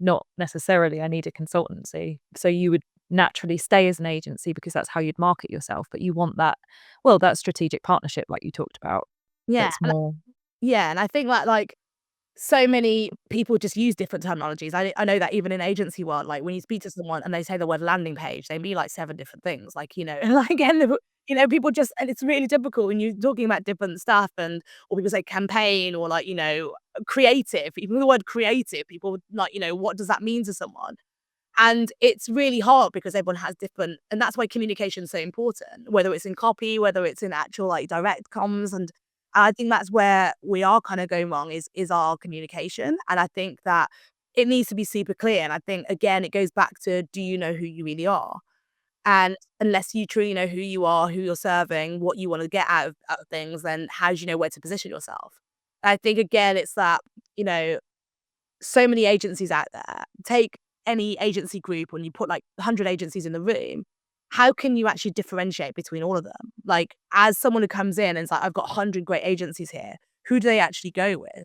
not necessarily I need a consultancy. So you would naturally stay as an agency because that's how you'd market yourself. But you want that strategic partnership like you talked about. Yeah. That's more. And I think that like so many people just use different terminologies. I know that even in agency world, like when you speak to someone and they say the word landing page, they mean like 7 different things. Like, like again, people just, and it's really difficult when you're talking about different stuff, or people say campaign or like, creative. Even the word creative, people like, what does that mean to someone? And it's really hard because everyone has different, and that's why communication is so important, whether it's in copy, whether it's in actual like direct comms. And I think that's where we are kind of going wrong is our communication. And I think that it needs to be super clear. And I think, again, it goes back to, do you know who you really are? And unless you truly know who you are, who you're serving, what you want to get out of things, then how do you know where to position yourself? I think, again, it's that, so many agencies out there. Take any agency group, when you put like 100 agencies in the room, how can you actually differentiate between all of them? Like, as someone who comes in and is like, I've got 100 great agencies here, who do they actually go with?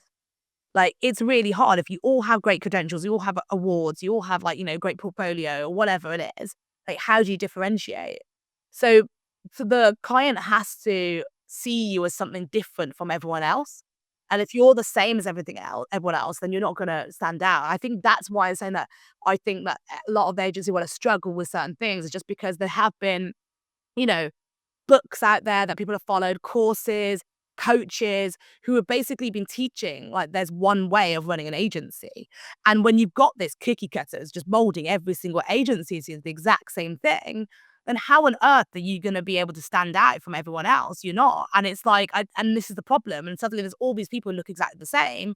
Like, it's really hard if you all have great credentials, you all have awards, you all have like, great portfolio or whatever it is. Like, how do you differentiate? So, so the client has to see you as something different from everyone else. And if you're the same as everyone else, then you're not going to stand out. I think that's why I'm saying that I think that a lot of agencies want to struggle with certain things is just because there have been, you know, books out there that people have followed, courses, coaches who have basically been teaching like there's one way of running an agency. And when you've got this cookie cutters just molding every single agency to the exact same thing, then how on earth are you going to be able to stand out from everyone else? You're not. And it's like, and this is the problem. And suddenly there's all these people who look exactly the same.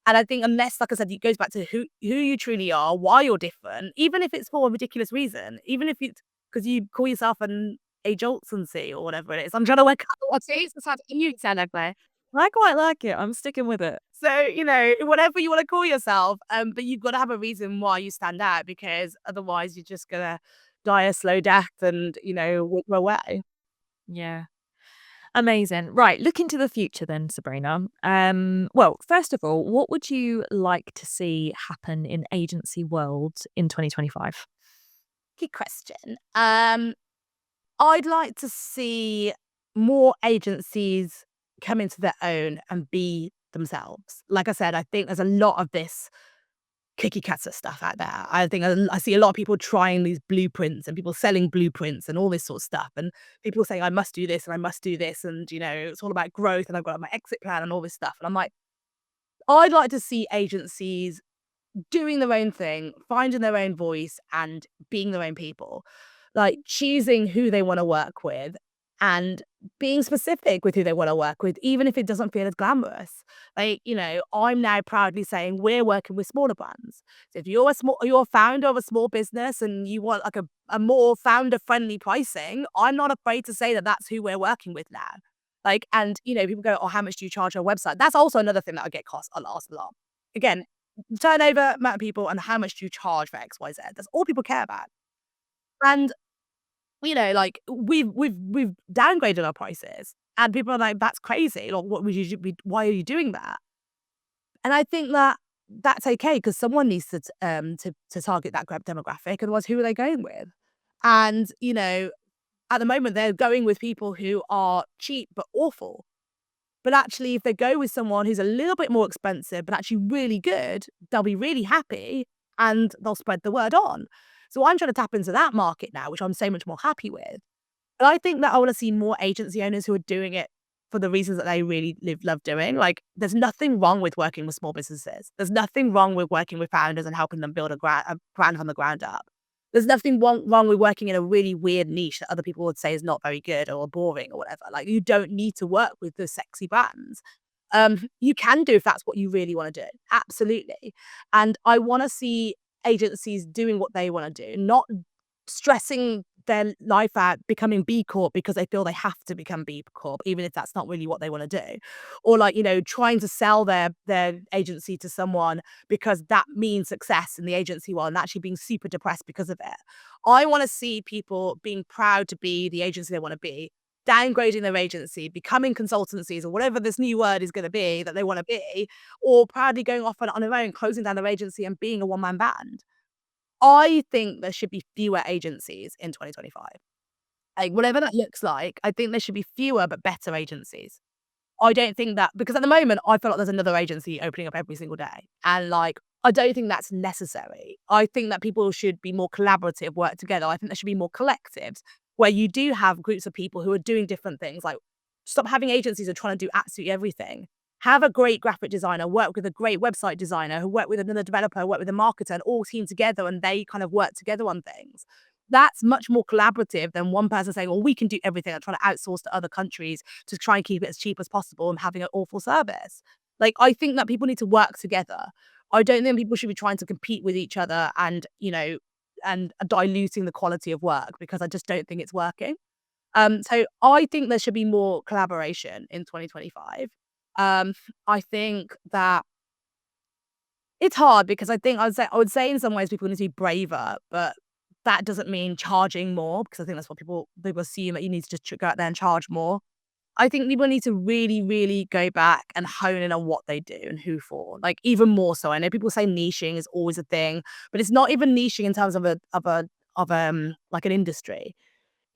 And I think unless, like I said, it goes back to who you truly are, why you're different, even if it's for a ridiculous reason, even if it's because you call yourself an agency or whatever it is. I'm trying to work out what it is. It's like, you said exactly. I quite like it. I'm sticking with it. So, whatever you want to call yourself, but you've got to have a reason why you stand out because otherwise you're just going to die a slow death and, walk away. Yeah. Amazing. Right. Looking to the future then, Sabrina. Well, first of all, what would you like to see happen in agency world in 2025? Good question. I'd like to see more agencies come into their own and be themselves. Like I said, I think there's a lot of this cookie cutter stuff out there. I think I see a lot of people trying these blueprints and people selling blueprints and all this sort of stuff. And people saying, I must do this and I must do this. And, it's all about growth and I've got my exit plan and all this stuff. And I'm like, I'd like to see agencies doing their own thing, finding their own voice and being their own people, like choosing who they want to work with and being specific with who they want to work with, even if it doesn't feel as glamorous. Like, I'm now proudly saying we're working with smaller brands. So if you're a founder of a small business and you want like a more founder friendly pricing, I'm not afraid to say that that's who we're working with now. Like, and people go, oh, how much do you charge on a website? That's also another thing that I get cost a lot. Again, turnover, amount of people, and how much do you charge for XYZ? That's all people care about. And like we've downgraded our prices, and people are like, "That's crazy! Like, what would you be? Why are you doing that?" And I think that that's okay because someone needs to target that demographic. Otherwise, who are they going with? And at the moment, they're going with people who are cheap but awful. But actually, if they go with someone who's a little bit more expensive, but actually really good, they'll be really happy and they'll spread the word on. So I'm trying to tap into that market now, which I'm so much more happy with. And I think that I want to see more agency owners who are doing it for the reasons that they really love doing. Like, there's nothing wrong with working with small businesses. There's nothing wrong with working with founders and helping them build a brand from the ground up. There's nothing wrong with working in a really weird niche that other people would say is not very good or boring or whatever. Like, you don't need to work with the sexy brands. You can do if that's what you really want to do. Absolutely. And I want to see agencies doing what they want to do, not stressing their life out becoming B Corp because they feel they have to become B Corp, even if that's not really what they want to do. Or like, trying to sell their agency to someone because that means success in the agency world and actually being super depressed because of it. I want to see people being proud to be the agency they want to be, downgrading their agency, becoming consultancies or whatever this new word is going to be that they want to be, or proudly going off on their own, closing down their agency and being a one-man band. I think there should be fewer agencies in 2025. Like, whatever that looks like, I think there should be fewer but better agencies. I don't think that because at the moment, I feel like there's another agency opening up every single day. And like, I don't think that's necessary. I think that people should be more collaborative, work together. I think there should be more collectives where you do have groups of people who are doing different things. Like, stop having agencies who are trying to do absolutely everything. Have a great graphic designer, work with a great website designer, who work with another developer, work with a marketer, and all team together and they kind of work together on things. That's much more collaborative than one person saying, well, we can do everything and trying to outsource to other countries to try and keep it as cheap as possible and having an awful service. Like, I think that people need to work together. I don't think people should be trying to compete with each other and, and diluting the quality of work because I just don't think it's working. So I think there should be more collaboration in 2025. I think that it's hard because I would say in some ways people need to be braver, but that doesn't mean charging more, because I think that's what people assume, that you need to just go out there and charge more. I think people need to really, really go back and hone in on what they do and who for, like, even more so. I know people say niching is always a thing, but it's not even niching in terms of like an industry.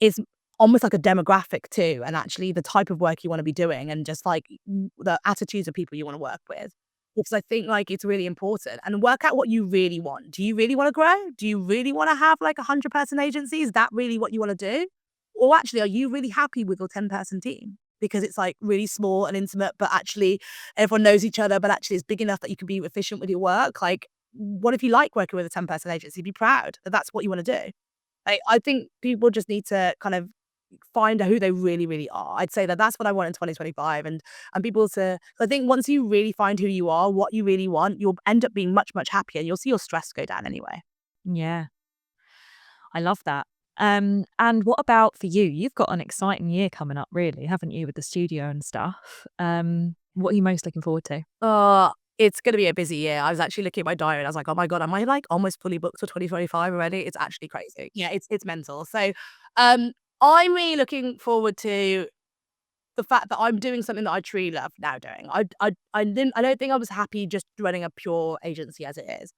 It's almost like a demographic too, and actually the type of work you wanna be doing, and just like the attitudes of people you wanna work with. Because I think, like, it's really important, and work out what you really want. Do you really wanna grow? Do you really wanna have like a 100-person agency? Is that really what you wanna do? Or actually, are you really happy with your 10-person team? Because it's like really small and intimate, but actually everyone knows each other, but actually it's big enough that you can be efficient with your work. Like, what if you like working with a 10-person agency? Be proud that that's what you wanna do. Like, I think people just need to kind of find out who they really, really are. I'd say that that's what I want in 2025, and people to, I think once you really find who you are, what you really want, you'll end up being much, much happier, and you'll see your stress go down anyway. Yeah, I love that. And what about for you? You've got an exciting year coming up, really, haven't you, with the studio and stuff? What are you most looking forward to? It's gonna be a busy year. I was actually looking at my diary and I was like, "Oh my God, am I like almost fully booked for 2025 already?" It's actually crazy. Yeah, it's mental. So, um, I'm really looking forward to the fact that I'm doing something that I truly love now doing. I don't think I was happy just running a pure agency as it is.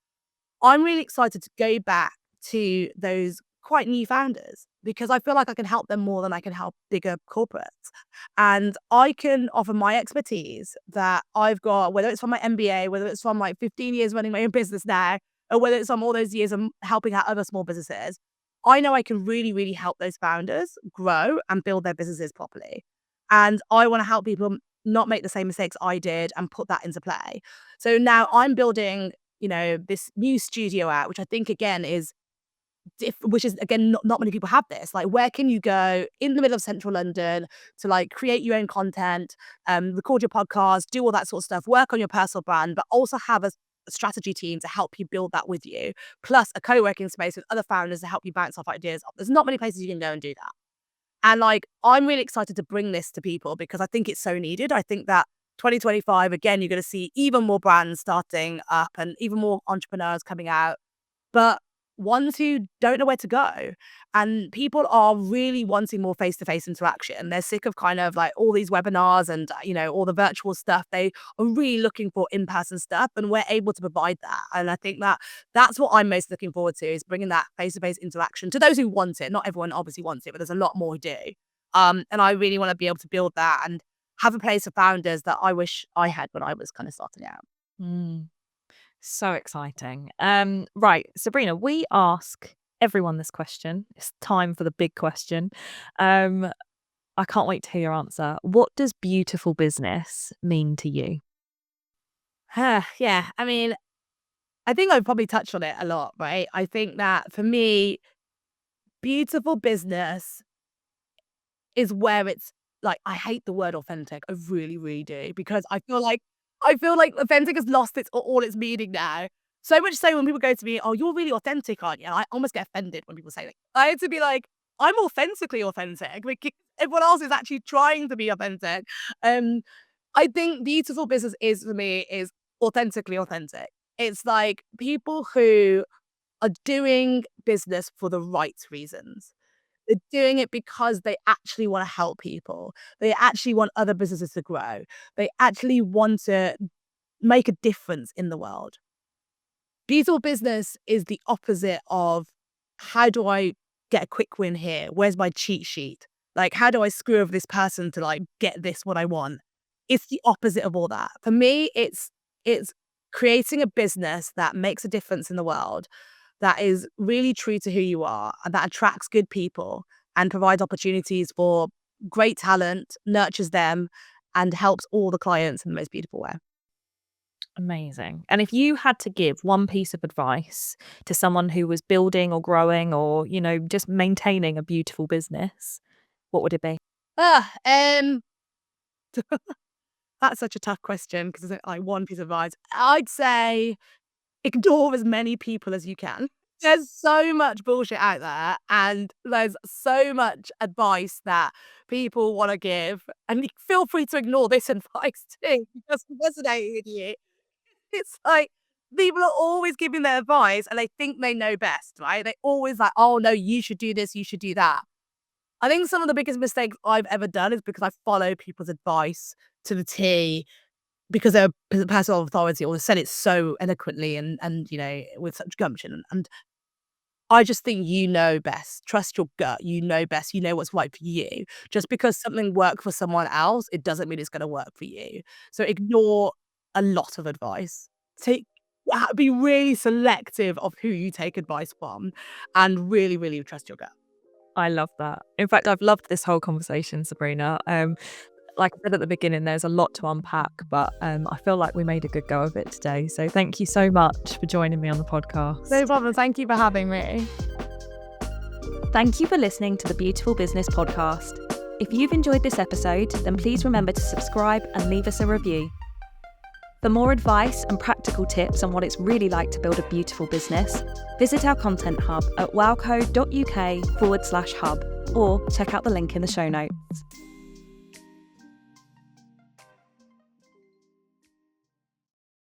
I'm really excited to go back to those quite new founders, because I feel like I can help them more than I can help bigger corporates. And I can offer my expertise that I've got, whether it's from my MBA, whether it's from like 15 years running my own business now, or whether it's from all those years of helping out other small businesses. I know I can really, really help those founders grow and build their businesses properly. And I want to help people not make the same mistakes I did and put that into play. So now I'm building, this new studio out, which I think again is which is again not many people have this. Like, where can you go in the middle of central London to like create your own content, record your podcast, do all that sort of stuff, work on your personal brand, but also have a strategy team to help you build that with you, plus a co-working space with other founders to help you bounce off ideas. There's not many places you can go and do that. And like, I'm really excited to bring this to people because I think it's so needed. I think that 2025, again, you're going to see even more brands starting up and even more entrepreneurs coming out, but ones who don't know where to go. And people are really wanting more face-to-face interaction. They're sick of kind of like all these webinars and, all the virtual stuff. They are really looking for in-person stuff, and we're able to provide that. And I think that that's what I'm most looking forward to, is bringing that face-to-face interaction to those who want it. Not everyone obviously wants it, but there's a lot more who do. And I really want to be able to build that and have a place for founders that I wish I had when I was kind of starting out. Mm. So exciting. Right, Sabrina, we ask everyone this question. It's time for the big question. Um, I can't wait to hear your answer. What does beautiful business mean to you? Yeah, I mean, I think I've probably touched on it a lot, right? I think that for me, beautiful business is where it's like, I hate the word authentic. I really, really do, because I feel like authentic has lost all its meaning now. So much so when people go to me, "Oh, you're really authentic, aren't you?" I almost get offended when people say that. I had to be like, I'm authentically authentic because everyone else is actually trying to be authentic. Um, I think beautiful business is, for me, is authentically authentic. It's like people who are doing business for the right reasons. They're doing it because they actually wanna help people. They actually want other businesses to grow. They actually want to make a difference in the world. Beautiful business is the opposite of, how do I get a quick win here? Where's my cheat sheet? Like, how do I screw over this person to like get this what I want? It's the opposite of all that. For me, it's creating a business that makes a difference in the world, that is really true to who you are, and that attracts good people and provides opportunities for great talent, nurtures them, and helps all the clients in the most beautiful way. Amazing. And if you had to give one piece of advice to someone who was building or growing or, just maintaining a beautiful business, what would it be? Ah, that's such a tough question because there's like one piece of advice. I'd say ignore as many people as you can. There's so much bullshit out there, and there's so much advice that people want to give, and feel free to ignore this advice too. It doesn't resonate with you. It's like, people are always giving their advice and they think they know best, right? They always like, oh no, you should do this, you should do that. I think some of the biggest mistakes I've ever done is because I follow people's advice to the T because they're a person of authority or said it so eloquently and with such gumption. And I just think you know best. Trust your gut. You know best. You know what's right for you. Just because something worked for someone else, it doesn't mean it's going to work for you. So ignore a lot of advice. Be really selective of who you take advice from, and really, really trust your gut. I love that. In fact, I've loved this whole conversation, Sabrina. Like I said at the beginning, there's a lot to unpack, but I feel like we made a good go of it today. So thank you so much for joining me on the podcast. No problem. Thank you for having me. Thank you for listening to the Beautiful Business Podcast. If you've enjoyed this episode, then please remember to subscribe and leave us a review. For more advice and practical tips on what it's really like to build a beautiful business, visit our content hub at wowco.uk/hub or check out the link in the show notes.